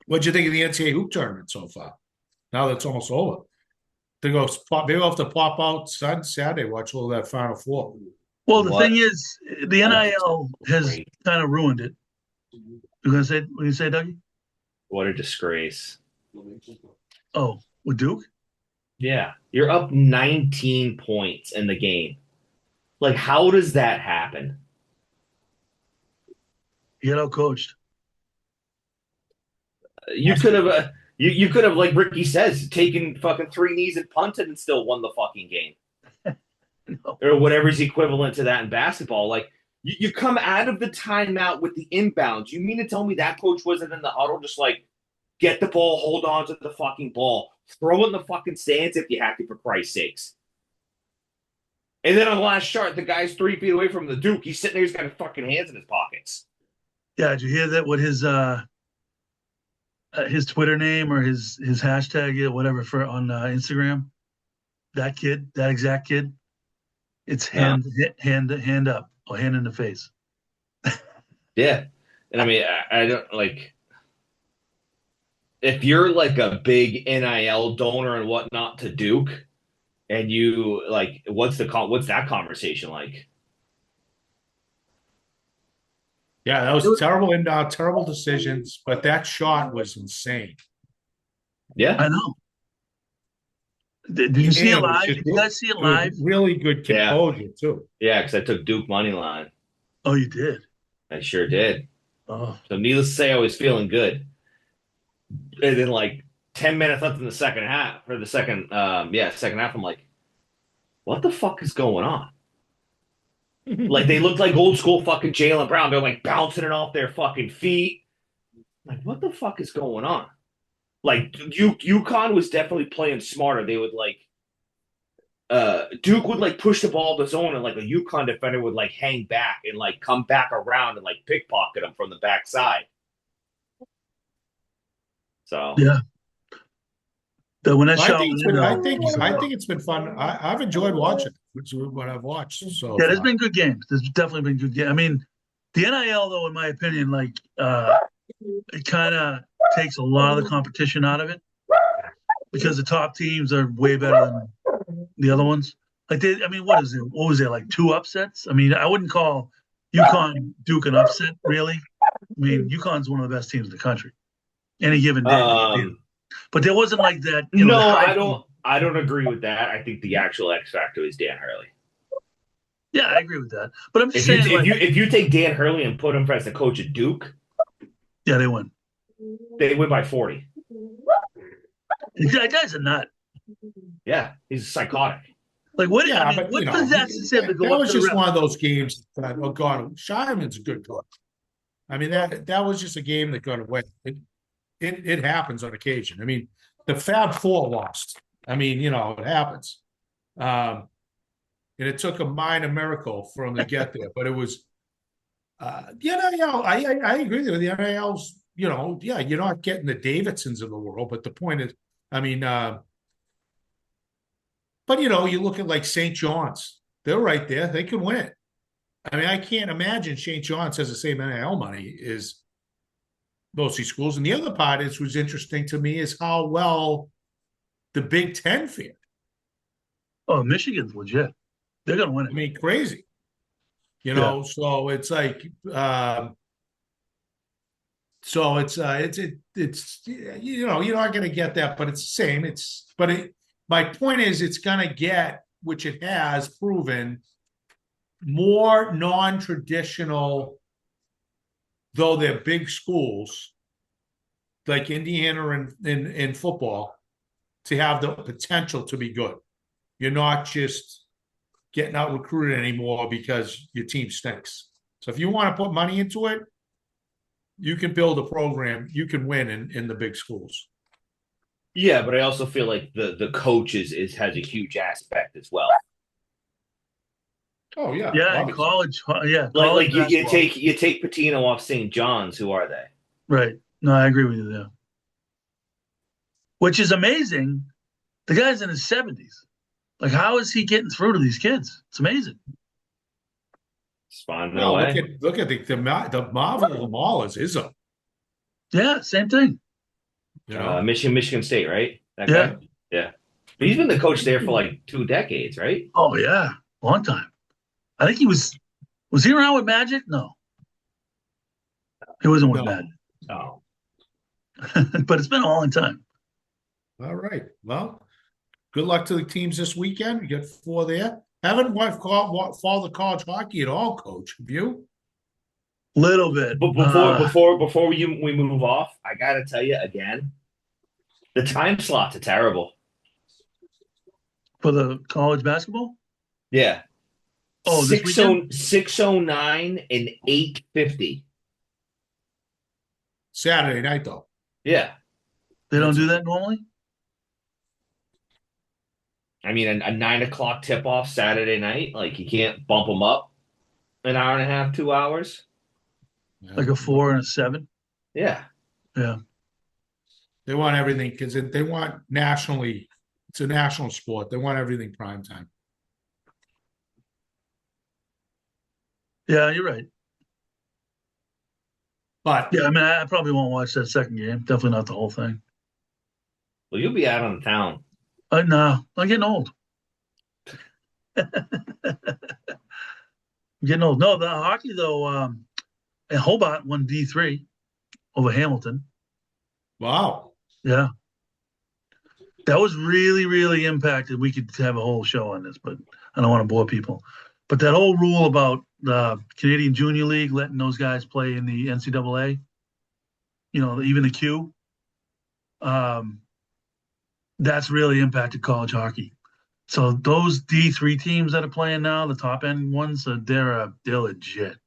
What'd you think of the NCAA hoop tournament so far? Now that it's almost over. Maybe we'll have to pop out Saturday, watch all that Final Four. Well, the thing is, the NIL has kind of ruined it. What you say, Dougie? What a disgrace. Oh, with Duke? Yeah. You're up 19 points in the game. Like, how does that happen? You get out coached. You could have, like Ricky says, taken fucking 3 knees and punted and still won the fucking game. No. Or whatever's equivalent to that in basketball. Like, you come out of the timeout with the inbounds. You mean to tell me that coach wasn't in the huddle just like, get the ball, hold on to the fucking ball, throw it in the fucking stands if you have to, for Christ's sakes. And then on the last shot, the guy's 3 feet away from the Duke. He's sitting there, he's got his fucking hands in his pockets. Yeah, did you hear that? What his Twitter name or his hashtag, whatever, for on Instagram? That kid, that exact kid. It's hand up or hand in the face. Yeah, and I mean, I don't like. If you're like a big NIL donor and whatnot to Duke, and you like, what's that conversation like? Yeah, that was terrible terrible decisions, but that shot was insane. Yeah, I know. Did you see it live? Did you guys see it live? Really good composure too. Yeah, because I took Duke money line. Oh, you did? I sure did. Oh, So needless to say, I was feeling good. And then like 10 minutes left in the second half, or the second half, I'm like, what the fuck is going on? Like, they looked like old school fucking Jaylen Brown. They're like bouncing it off their fucking feet. Like, what the fuck is going on? Like, UConn was definitely playing smarter. They would like, Duke would like push the ball to zone, and like a UConn defender would like hang back and like come back around and like pickpocket them from the backside. So yeah. When that shot I think it's been fun. I've enjoyed watching what I've watched. So yeah, there's been good games. There's definitely been good games. I mean, the NIL though, in my opinion, like it kind of takes a lot of the competition out of it because the top teams are way better than the other ones. Like what was there, like 2 upsets? I mean, I wouldn't call UConn Duke an upset, really. I mean, UConn's one of the best teams in the country. Any given day. But there wasn't like that. I don't agree with that. I think the actual X factor is Dan Hurley. Yeah, I agree with that. But I'm just saying, if you take Dan Hurley and put him as the coach at Duke, yeah, they win. They win by 40. That guy's a nut. Yeah, he's psychotic. Like what? Yeah, what does that say? That was just one of those games that, oh God, Shireman's a good coach. I mean, that was just a game that got away. It happens on occasion. I mean, the Fab Four lost. I mean, it happens. And it took a minor miracle for them to get there, but it was, I agree with you. The NIL's, you're not getting the Davidsons of the world, but the point is, I mean, but you look at like St. John's, they're right there. They can win. I mean, I can't imagine St. John's has the same NIL money as most of these schools. And the other part was interesting to me is how well the Big Ten fared. Oh, Michigan's legit. They're gonna win it. I mean, crazy. So it's like you're not gonna get that, but it's the same. My point is it's gonna get, which it has proven, more non-traditional, though they're big schools like Indiana in football, to have the potential to be good. You're not just getting out recruited anymore because your team stinks. So if you want to put money into it, you can build a program. You can win in the big schools. Yeah, but I also feel like the coach has a huge aspect as well. Oh yeah, yeah, in college, yeah. Like you take Patino off St. John's. Who are they? Right. No, I agree with you there. Which is amazing. The guy's in his 70s. Like, how is he getting through to these kids? It's amazing. Spawn Well, away. look at the Marvel of them all is Izzo. Yeah, same thing. You know, Michigan State, right? That Yeah. guy. Yeah, but he's been the coach there for like 2 decades, right? Oh, yeah. Long time. I think he was he around with Magic? No, he wasn't with no. Magic. Oh, But it's been a long time. All right. Well, good luck to the teams this weekend. You got 4 there. Haven't followed the college hockey at all, Coach. Have you? Little bit. but before we move off, I gotta tell you again, the time slots are terrible. For the college basketball? Yeah, Oh, this weekend? 6:09 and 8:50. Saturday night, though. Yeah, They don't do that normally? I mean a 9 o'clock tip off Saturday night. Like you can't bump them up an hour and a half, 2 hours. Yeah. Like a 4 and a 7? Yeah, Yeah. They want everything because they want nationally. It's a national sport. They want everything prime time. Yeah, you're right. But Yeah, I mean, I probably won't watch that second game. Definitely not the whole thing. well, you'll be out on the town. No, I'm getting old. I'm getting old. No, the hockey, though, and Hobart won D3 over Hamilton. wow, Yeah. That was really, really impacted. We could have a whole show on this, but I don't want to bore people. But that whole rule about the Canadian Junior League letting those guys play in the NCAA, even the Q, um, that's really impacted college hockey. So those D3 teams that are playing now, the top end ones, they're legit.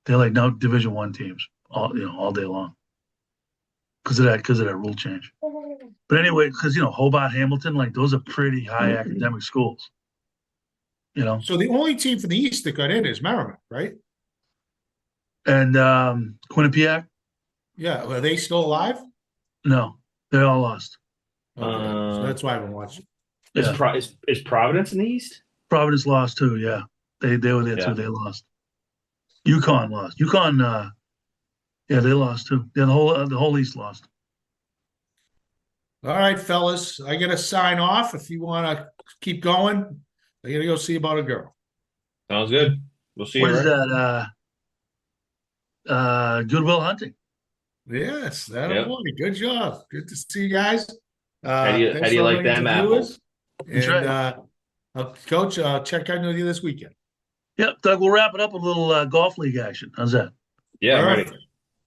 They're like now Division One teams all day long because of that rule change. But anyway, because Hobart, Hamilton, like those are pretty high academic schools. So the only team from the East that got in is Merrimack, right? And Quinnipiac, Yeah, are they still alive? no, they all lost. Okay, so that's why I haven't watched it. Is, Yeah, Pro- is Providence in the East? Providence lost too. Yeah, they were there Yeah. too. They lost. UConn lost. UConn, yeah, they lost too. Yeah, the whole East lost. All right, fellas, I got to sign off. If you want to keep going, I got to go see about a girl. Sounds good. We'll see What you. is Rick. that? Goodwill Hunting. Yes, that Yep. boy. Good job. Good to see you guys. How do Thanks you for all like the them viewers. That's And right. Coach, I'll check in with you this weekend. Yep, Doug. We'll wrap it up with a little golf league action. How's that? Yeah, I'm ready. Perfect.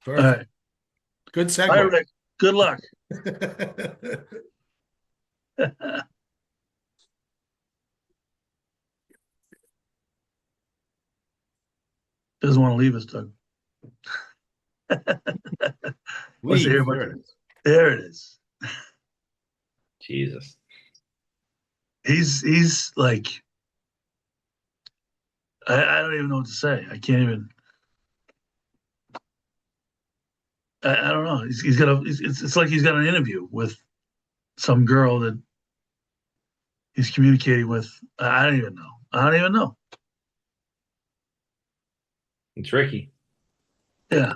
All Perfect. right. Good All right, segue. Rick. Good luck. Doesn't want to leave us, Doug. Wants to hear about There it is. There it is. Jesus. He's like I don't even know what to say. I can't even. I don't know. He's got a. It's like he's got an interview with some girl that he's communicating with. I don't even know. I don't even know. It's Ricky. Yeah.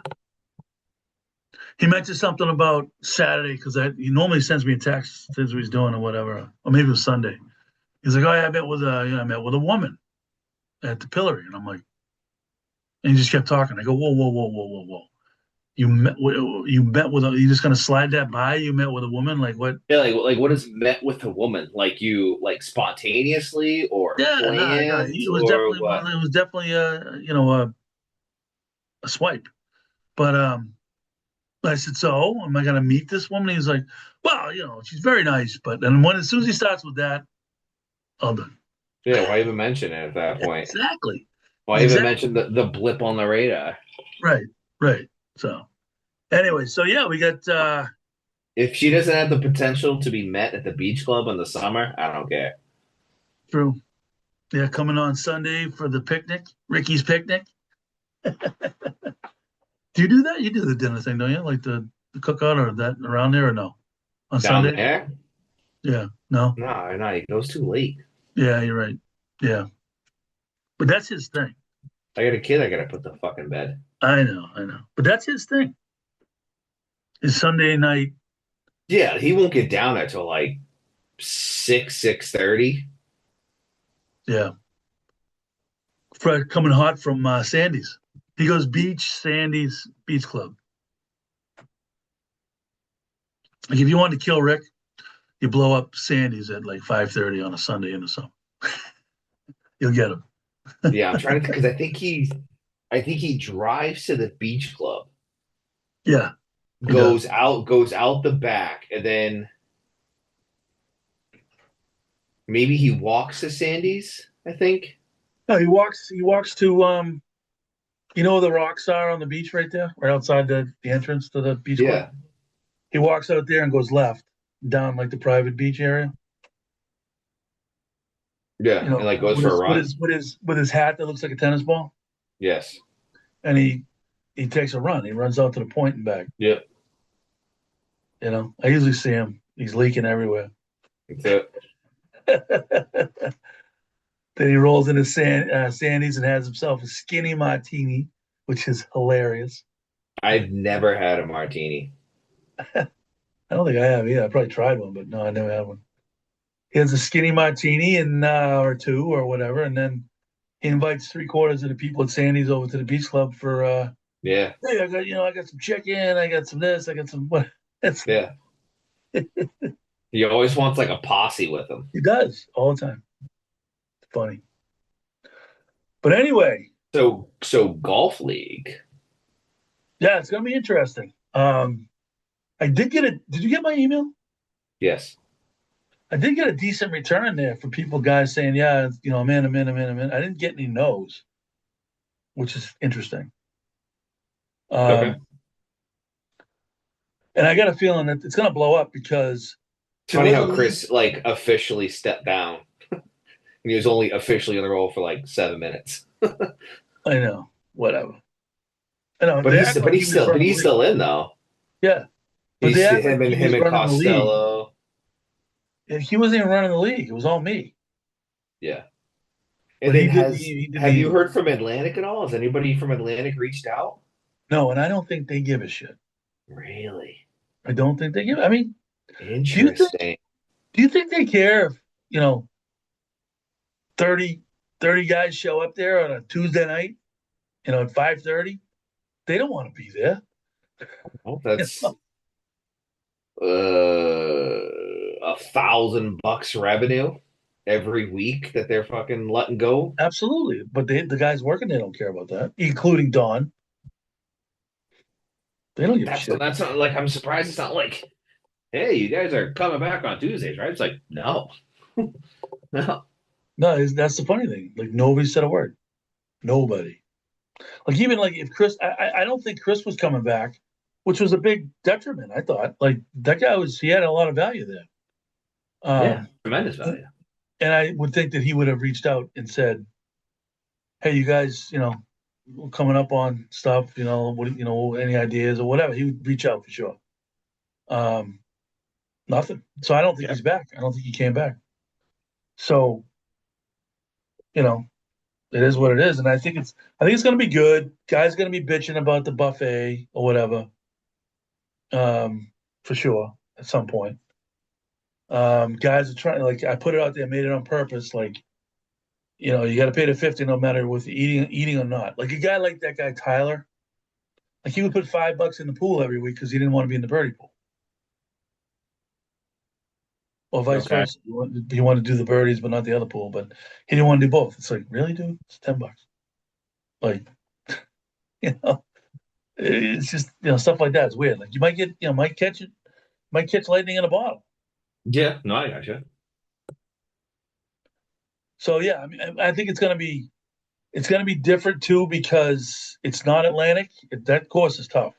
He mentioned something about Saturday because he normally sends me a text, says what he's doing or whatever, or maybe it was Sunday. He's like, "Oh, yeah, I met with a woman at the Pillory," and I'm like, and he just kept talking. I go, "Whoa, whoa, whoa, whoa, whoa, whoa! You met with a? You just gonna slide that by? You met with a woman? Like what?" Yeah, like what is met with a woman? Like you like spontaneously or Yeah, no, planned it was or definitely what? it was definitely a swipe. But I said, "So am I gonna meet this woman?" He's like, "Well, she's very nice, but," and as soon as he starts with that, all done. Yeah, why even mention it at that point? Exactly. Why even Exactly. mention the blip on the radar? Right. Right. So anyway, so yeah, we got If she doesn't have the potential to be met at the beach club in the summer, I don't care. through. Yeah, coming on Sunday for the picnic, Ricky's picnic. Do you do that? You do the dinner thing, don't you? Like the cookout or that around there or no? On Down Sundays? there? Yeah. No. No, no, it goes too late. Yeah, you're right. Yeah. But that's his thing. I got a kid. I gotta put the fucking bed. I know, I know. But that's his thing. His Sunday night. Yeah, he won't get down there till like 6:30. Yeah. Coming hot from Sandy's. He goes beach, Sandy's, beach club. Like if you want to kill Rick, you blow up Sandy's at like 5:30 on a Sunday in the summer. You'll get him. Yeah, I'm trying to because I think he drives to the beach club, Yeah. He does. goes out the back, and then maybe he walks to Sandy's, I think. No, he walks to you know where the rocks are on the beach right there, right outside the entrance to the beach club. Yeah, He walks out there and goes left down like the private beach area. yeah, You and know, like goes with for a his with run. his with his with his hat that looks like a tennis ball, Yes. and he takes a run. He runs out to the point and back. Yeah. You know, I usually see him. He's leaking everywhere. That's it. Then he rolls into Sandy's and has himself a skinny martini, which is hilarious. I've never had a martini. I don't think I have either. I probably tried one, but no, I never had one. He has a skinny martini and or two or whatever, and then he invites three-quarters of the people at Sandy's over to the beach club for Yeah, hey, I got some chicken, I got some this, I got some what. That's yeah. He always wants like a posse with him. he does all the time. It's funny, but anyway, So golf league. yeah, it's gonna be interesting. I did get a. Did you get my email? Yes. I did get a decent return there for people, guys saying, yeah, I'm in, I'm in, I'm in, I'm in. I didn't get any no's, which is interesting. Okay. Um, and I got a feeling that it's going to blow up because It's there funny was a how league. Chris like officially stepped down. And he was only officially in the role for like 7 minutes. I know, whatever. I know But they he's act but like he he's was still but running the he's league. still in though. Yeah, but He's they act like him and he was him and running the league. Costello. And he wasn't even running the league. It was all me. Yeah. And But then he did have you the heard from Atlantic at all? Has anybody from Atlantic reached out? no, and I don't think they give a shit. Really? I don't think they give. I mean, do you think Interesting. do you think they care if you know 30, 30 guys show up there on a Tuesday night, at 5:30? They don't want to be there. Well, You that's know? $1,000 revenue every week that they're fucking letting go. Absolutely. But the guys working there don't care about that, including Don. They don't give a shit. That's not like I'm surprised it's not like, hey, you guys are coming back on Tuesdays, right? It's like, no. No. No, that's the funny thing. Like nobody said a word. Nobody. Like even like if Chris, I don't think Chris was coming back, which was a big detriment. I thought like that guy he had a lot of value there. Yeah, Um, tremendous value. and I would think that he would have reached out and said, "Hey, you guys, we're coming up on stuff. Any ideas or whatever." He would reach out for sure. Um, Nothing. So I don't think Yeah. he's back. I don't think he came back. So you know, it is what it is, and I think it's going to be good. Guys going to be bitching about the buffet or whatever, for sure at some point. Guys are trying, like I put it out there, made it on purpose. Like you got to pay the 50 no matter with eating or not. Like a guy like that guy Tyler, like he would put $5 in the pool every week because he didn't want to be in the birdie pool, or vice Okay. versa. He wanted to do the birdies but not the other pool, but he didn't want to do both. It's like really, dude, it's $10. Like you know, it's just stuff like that is weird. Like you might get might catch lightning in a bottle. Yeah, no, I gotcha. So yeah, I mean, I think it's gonna be different too because it's not Atlantic. That course is tough,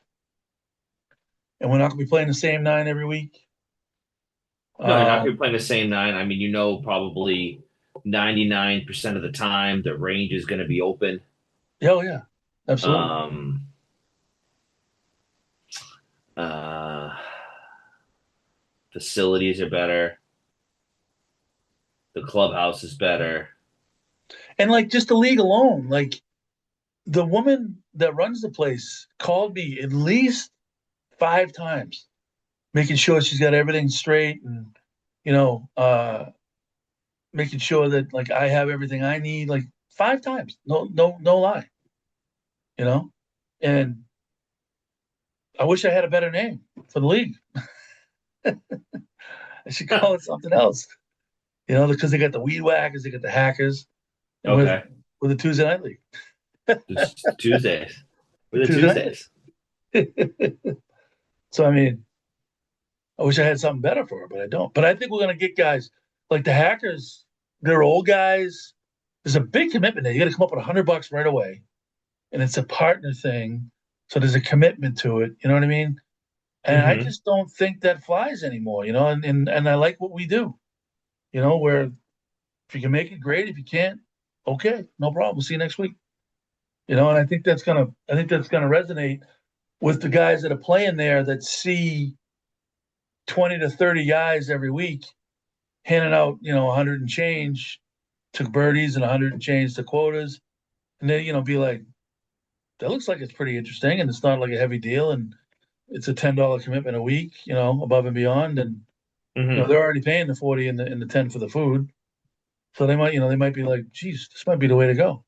and we're not gonna be playing the same nine every week. No, you're not going to Um, be playing the same nine. I mean, probably 99% of the time the range is going to be open. yeah, oh yeah, absolutely. Um, Uh, Facilities are better. The clubhouse is better. And like just the league alone, like the woman that runs the place called me at least 5 times, making sure she's got everything straight and you know, making sure that like I have everything I need, like 5 times. No lie, you know. And I wish I had a better name for the league. I should call it something else, you know, because they got the weed whackers, they got the hackers, and Okay. with the Tuesday night league. It's Tuesdays. We're the Tuesday night Tuesdays. league. So I mean, I wish I had something better for her, but I don't. But I think we're gonna get guys like the hackers. They're old guys. There's a big commitment there. You got to come up with $100 right away, and it's a partner thing. So there's a commitment to it. You know what I mean? And I Mm-hmm. just don't think that flies anymore. You know, and I like what we do. You know, where if you can make it, great. If you can't, okay, no problem. We'll see you next week. You know, and I think that's gonna resonate with the guys that are playing there that see 20 to 30 guys every week handing out, you know, 100 and change to birdies and 100 and change to quotas, and then be like, that looks like it's pretty interesting, and it's not like a heavy deal, and it's a $10 commitment a week, above and beyond, and Mm-hmm. they're already paying the 40 and the 10 for the food, so they might be like, geez, this might be the way to go.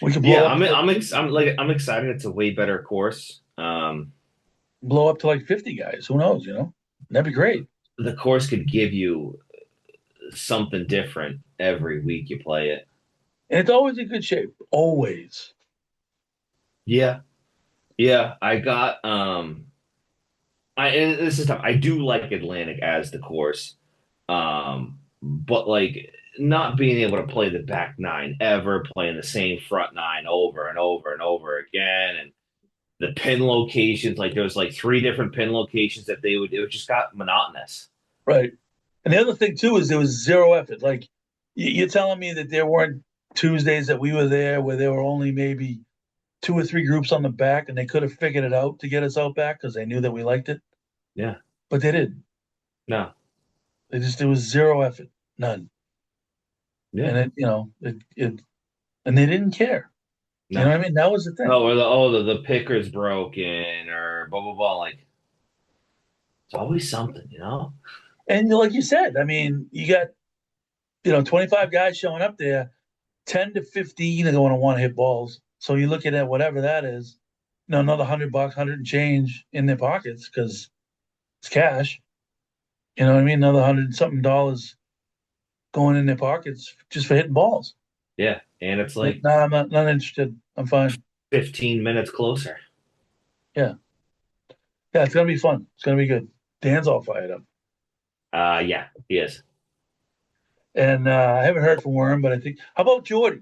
We could Yeah, I'm excited. It's a way better course. blow up to like 50 guys. Who knows? That'd be great. The course could give you something different every week you play it. And it's always in good shape. Always. Yeah, yeah. I got I and this is tough. I do like Atlantic as the course, but like not being able to play the back nine ever, playing the same front nine over and over and over again, and the pin locations. Like there was like three different pin locations that they would. It just got monotonous. Right. And the other thing too is there was zero effort. Like you're telling me that there weren't Tuesdays that we were there where there were only maybe 2 or 3 groups on the back, and they could have figured it out to get us out back because they knew that we liked it, Yeah. but they didn't. No. There was zero effort, none, Yeah. and it and they didn't care. You know No. what I mean? That was the thing. Oh, or the picker's broken or blah blah blah. Like it's always something, you know. And like you said, I mean, you got 25 guys showing up there, 10 to 15 are going to want to hit balls. So you're looking at whatever that is, another $100, 100 and change in their pockets because it's cash. You know what I mean? Another hundred and something dollars going in their pockets just for hitting balls. Yeah, and it's Like, like nah, I'm not interested. I'm fine. 15 minutes closer. Yeah. Yeah, it's gonna be fun. It's gonna be good. Dan's all fired up. Yeah, he is. And I haven't heard from Worm, but I think how about Jordy?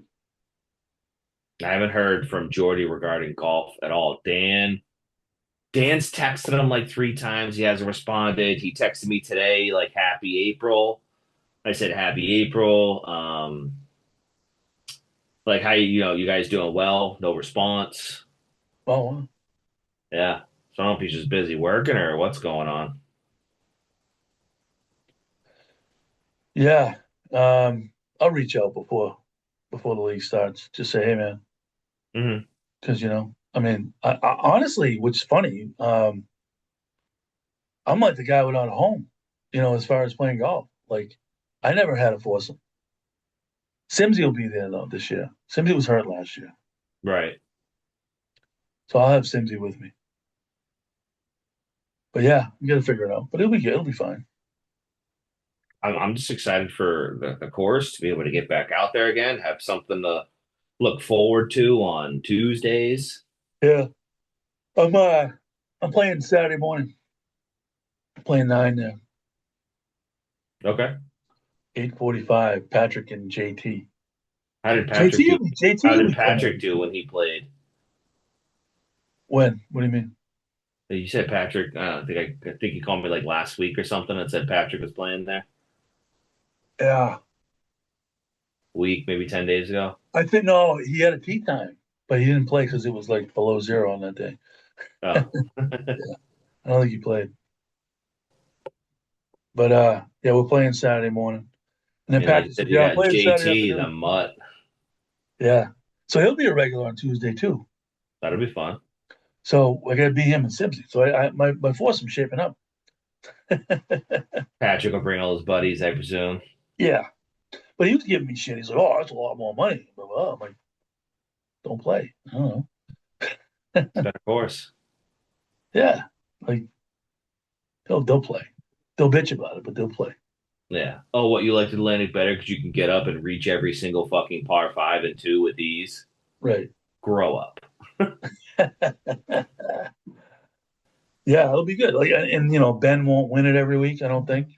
I haven't heard from Jordy regarding golf at all. Dan's texted him like three times. He hasn't responded. He texted me today like Happy April. I said Happy April. Like how you guys doing well? No response. Oh Yeah. So I don't know if he's just busy working or what's going on. yeah. I'll reach out before the league starts. Just say, hey man, Hmm. because I mean, I honestly, which is funny, I'm like the guy without a home, as far as playing golf. Like, I never had a foursome. Simsy will be there though this year. Simsy was hurt last year, Right. so I'll have Simsy with me. But yeah, we got to figure it out. But it'll be good. It'll be fine. I'm just excited for the course to be able to get back out there again, have something to look forward to on Tuesdays. Yeah, I'm playing Saturday morning. Playing 9 there. Okay. 8:45. Patrick and JT. How did Patrick JT do? will be JT How will did be coming. Patrick do when he played? When? What do you mean? You said Patrick. I think you called me like last week or something and said Patrick was playing there. Yeah, Week, maybe 10 days ago. I think no. He had a tea time, but he didn't play because it was like below zero on that day. Oh, I don't think he played. But yeah, we're playing Saturday morning. And then And like Patrick you said, said, you yeah, I'm got playing Saturday JT, the afternoon. mutt. Yeah. So he'll be a regular on Tuesday too. That'll be fun. So I gotta beat him and Simpson. So my foursome's shaping up. Patrick will bring all his buddies, I presume. Yeah. But he was giving me shit. He's like, "Oh, that's a lot more money." I'm like, "Don't play." I don't know. It's better course. Yeah. Like they'll play. They'll bitch about it, but they'll play. Yeah. Oh, what, you like Atlantic better because you can get up and reach every single fucking par five and two with ease? Right. Grow up. Yeah, it'll be good. Like, and Ben won't win it every week. I don't think.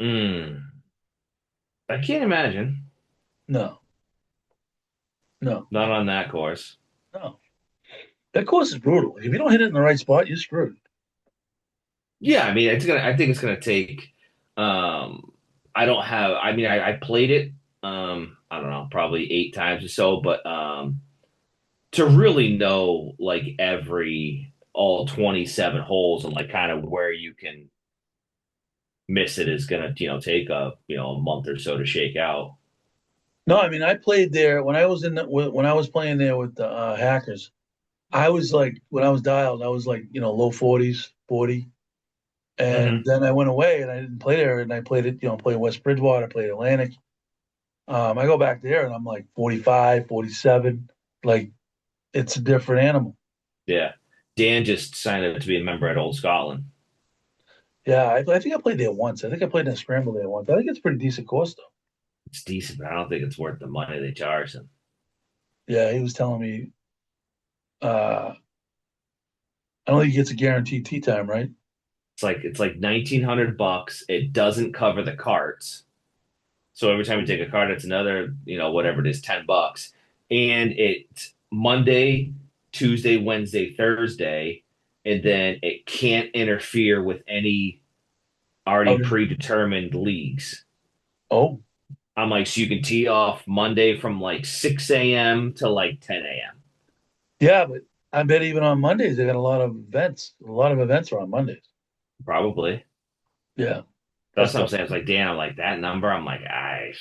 Mm. I can't imagine. No, no, Not on that course. no. That course is brutal. If you don't hit it in the right spot, you're screwed. Yeah, I mean, I think it's gonna take. Um, I don't have. I mean, I played it. I don't know, probably 8 times or so, but to really know like every all 27 holes and like kind of where you can miss it is gonna take a month or so to shake out. No, I mean I played there when I was when I was playing there with the Hackers. I was like when I was dialed, I was like low 40s, 40, and Hmm. then I went away and I didn't play there, and I played it, played West Bridgewater, played Atlantic. I go back there and I'm like 45, 47. Like it's a different animal. Yeah, Dan just signed up to be a member at Old Scotland. Yeah, I think I played there once. I think I played in a scramble there once. I think it's a pretty decent course though. It's decent, but I don't think it's worth the money they charge them. Yeah, he was telling me. I don't think he gets a guaranteed tea time, right? It's like $1,900. It doesn't cover the carts. So every time you take a card, it's another, whatever it is, $10. And it's Monday, Tuesday, Wednesday, Thursday, and then it can't interfere with any already Okay. predetermined leagues. Oh, I'm like, so you can tee off Monday from like 6 a.m. to like 10 a.m. yeah, but I bet even on Mondays they got a lot of events. A lot of events are on Mondays. Probably. Yeah, that's That's what I'm tough. saying. It's like, damn, I'm like that number. I'm like, that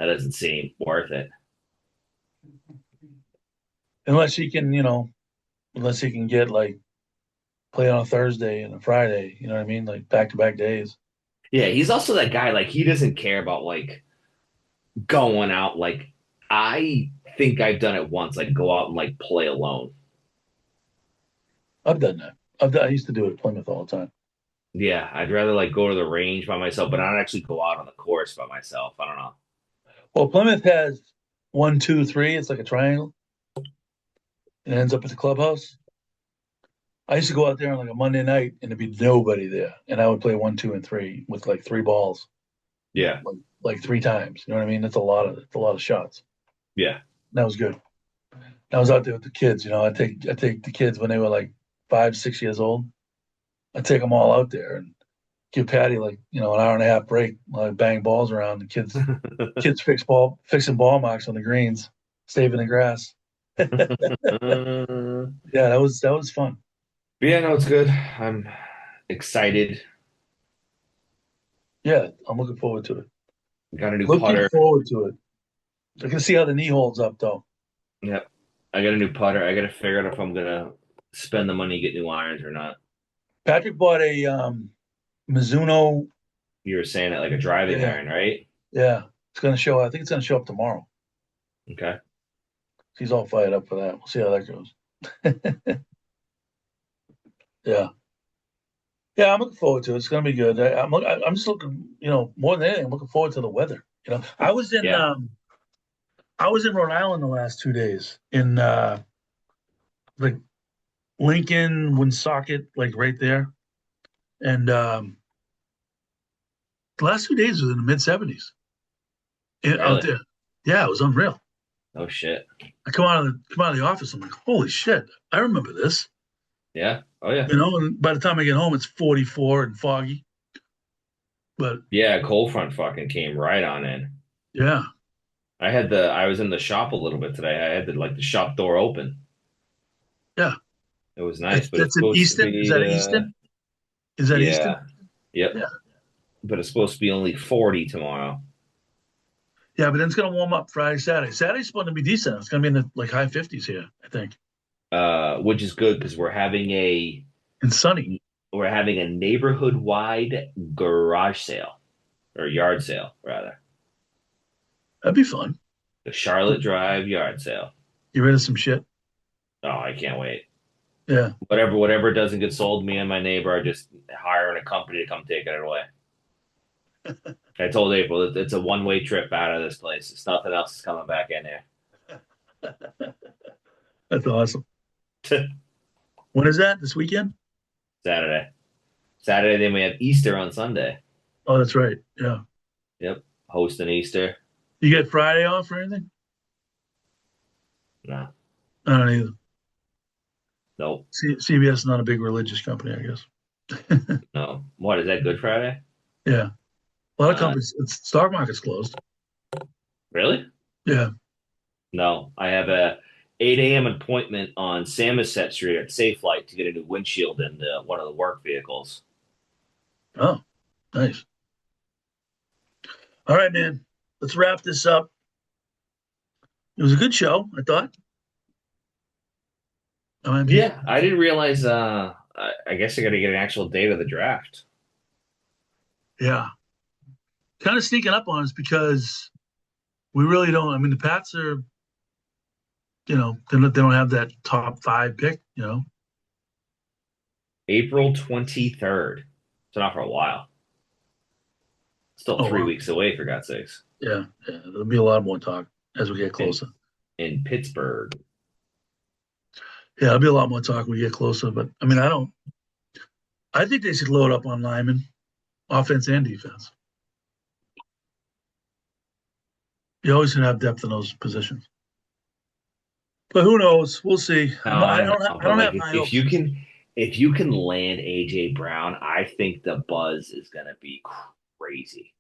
doesn't seem worth it. Unless he can, unless he can get like play on a Thursday and a Friday. You know what I mean? Like back to back days. Yeah, he's also that guy. Like, he doesn't care about like going out. Like, I think I've done it once. Like, go out and like play alone. I've done that. I used to do it at Plymouth all the time. Yeah, I'd rather like go to the range by myself, but not actually go out on the course by myself. I don't know. Well, Plymouth has one, two, three. It's like a triangle. It ends up at the clubhouse. I used to go out there on like a Monday night and there'd be nobody there, and I would play one, two, and three with like three balls, Yeah, like three times. You know what I mean? That's a lot of shots. yeah. That was good. I was out there with the kids. I take the kids when they were like 5, 6 years old. I take them all out there and give Patty like an hour and a half break while I bang balls around. The kids fixing ball marks on the greens, saving the grass. Uh, Yeah, that was fun. yeah, no, it's good. I'm excited. Yeah, I'm looking forward to it. Got a new Looking putter. forward to it. I can see how the knee holds up though. Yep. I got a new putter. I got to figure out if I'm gonna spend the money to get new irons or not. Patrick bought a Mizuno. You were saying it like a driving Yeah, iron, right? yeah. It's gonna show. I think it's gonna show up tomorrow. Okay. He's all fired up for that. We'll see how that goes. Yeah, yeah. I'm looking forward to it. It's gonna be good. I'm just looking. More than anything, I'm looking forward to the weather. Yeah. I was in Rhode Island the last 2 days in like Lincoln, Woonsocket, like right there, and the last 2 days was in the mid 70s out Really? there. Yeah, it was unreal. Oh shit. I come out of the office. I'm like, holy shit! I remember this. Yeah. Oh yeah. And by the time I get home, it's 44 and foggy. But Yeah. Cold front fucking came right on in. yeah, I was in the shop a little bit today. I had the shop door open. yeah. It was nice, but it's That's in supposed to Easton. Is be that Easton? Is that Easton? yeah, yep. Yeah. But it's supposed to be only 40 tomorrow. Yeah, but then it's going to warm up Friday, Saturday. Saturday's supposed to be decent. It's going to be in the like high 50s here, I think. Which is good because And sunny. we're having a neighborhood wide garage sale or yard sale rather. That'd be fun. The Charlotte Drive yard sale. Get rid of some shit. Oh, I can't wait. Yeah. Whatever doesn't get sold, me and my neighbor are just hiring a company to come take it away. I told April it's a one-way trip out of this place. It's nothing else is coming back in here. That's awesome. When is that? This weekend? Saturday. Saturday, then we have Easter on Sunday. Oh, that's right. Yeah. Yep. Hosting Easter. You get Friday off or anything? No. I don't either. Nope. CBS is not a big religious company, I guess. No. What is that? Good Friday? Yeah. A lot of companies, stock market's closed. Really? Yeah. No. I have a 8 a.m. appointment on Samoset Street at Safe Light to get a new windshield in one of the work vehicles. Oh, nice. All right, man. Let's wrap this up. It was a good show, I thought. Yeah, I didn't realize. I guess I got to get an actual date of the draft. Yeah. Kind of sneaking up on us because we really don't. I mean, the Pats are, they don't have that top 5 pick, April 23rd. So not for a while. Still 3 weeks away, for God's sakes. Yeah. There'll be a lot more talk as we get closer. In Pittsburgh. Yeah, there'll be a lot more talk when we get closer. But, I mean, I think they should load up on linemen, offense and defense. You always can have depth in those positions. But who knows? We'll see. I don't have high hopes. If you can land AJ Brown, I think the buzz is gonna be crazy.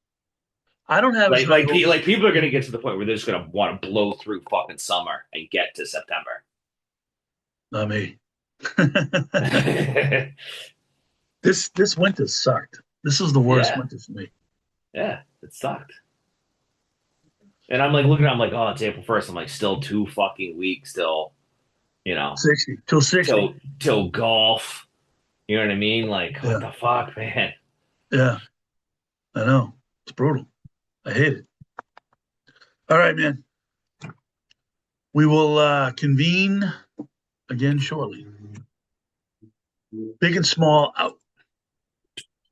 I don't have like people are gonna get to the point where they're just gonna want to blow through fucking summer and get to September. Not me. This winter sucked. This is the worst winter for me. Yeah, it sucked. And I'm like looking at it, I'm like, oh, it's April 1st. I'm like, still 2 fucking weeks till, 60 till 60 till golf. You know what I mean? Like, what the fuck, man? Yeah, I know. It's brutal. I hate it. All right, man. We will convene again shortly. Big and small out.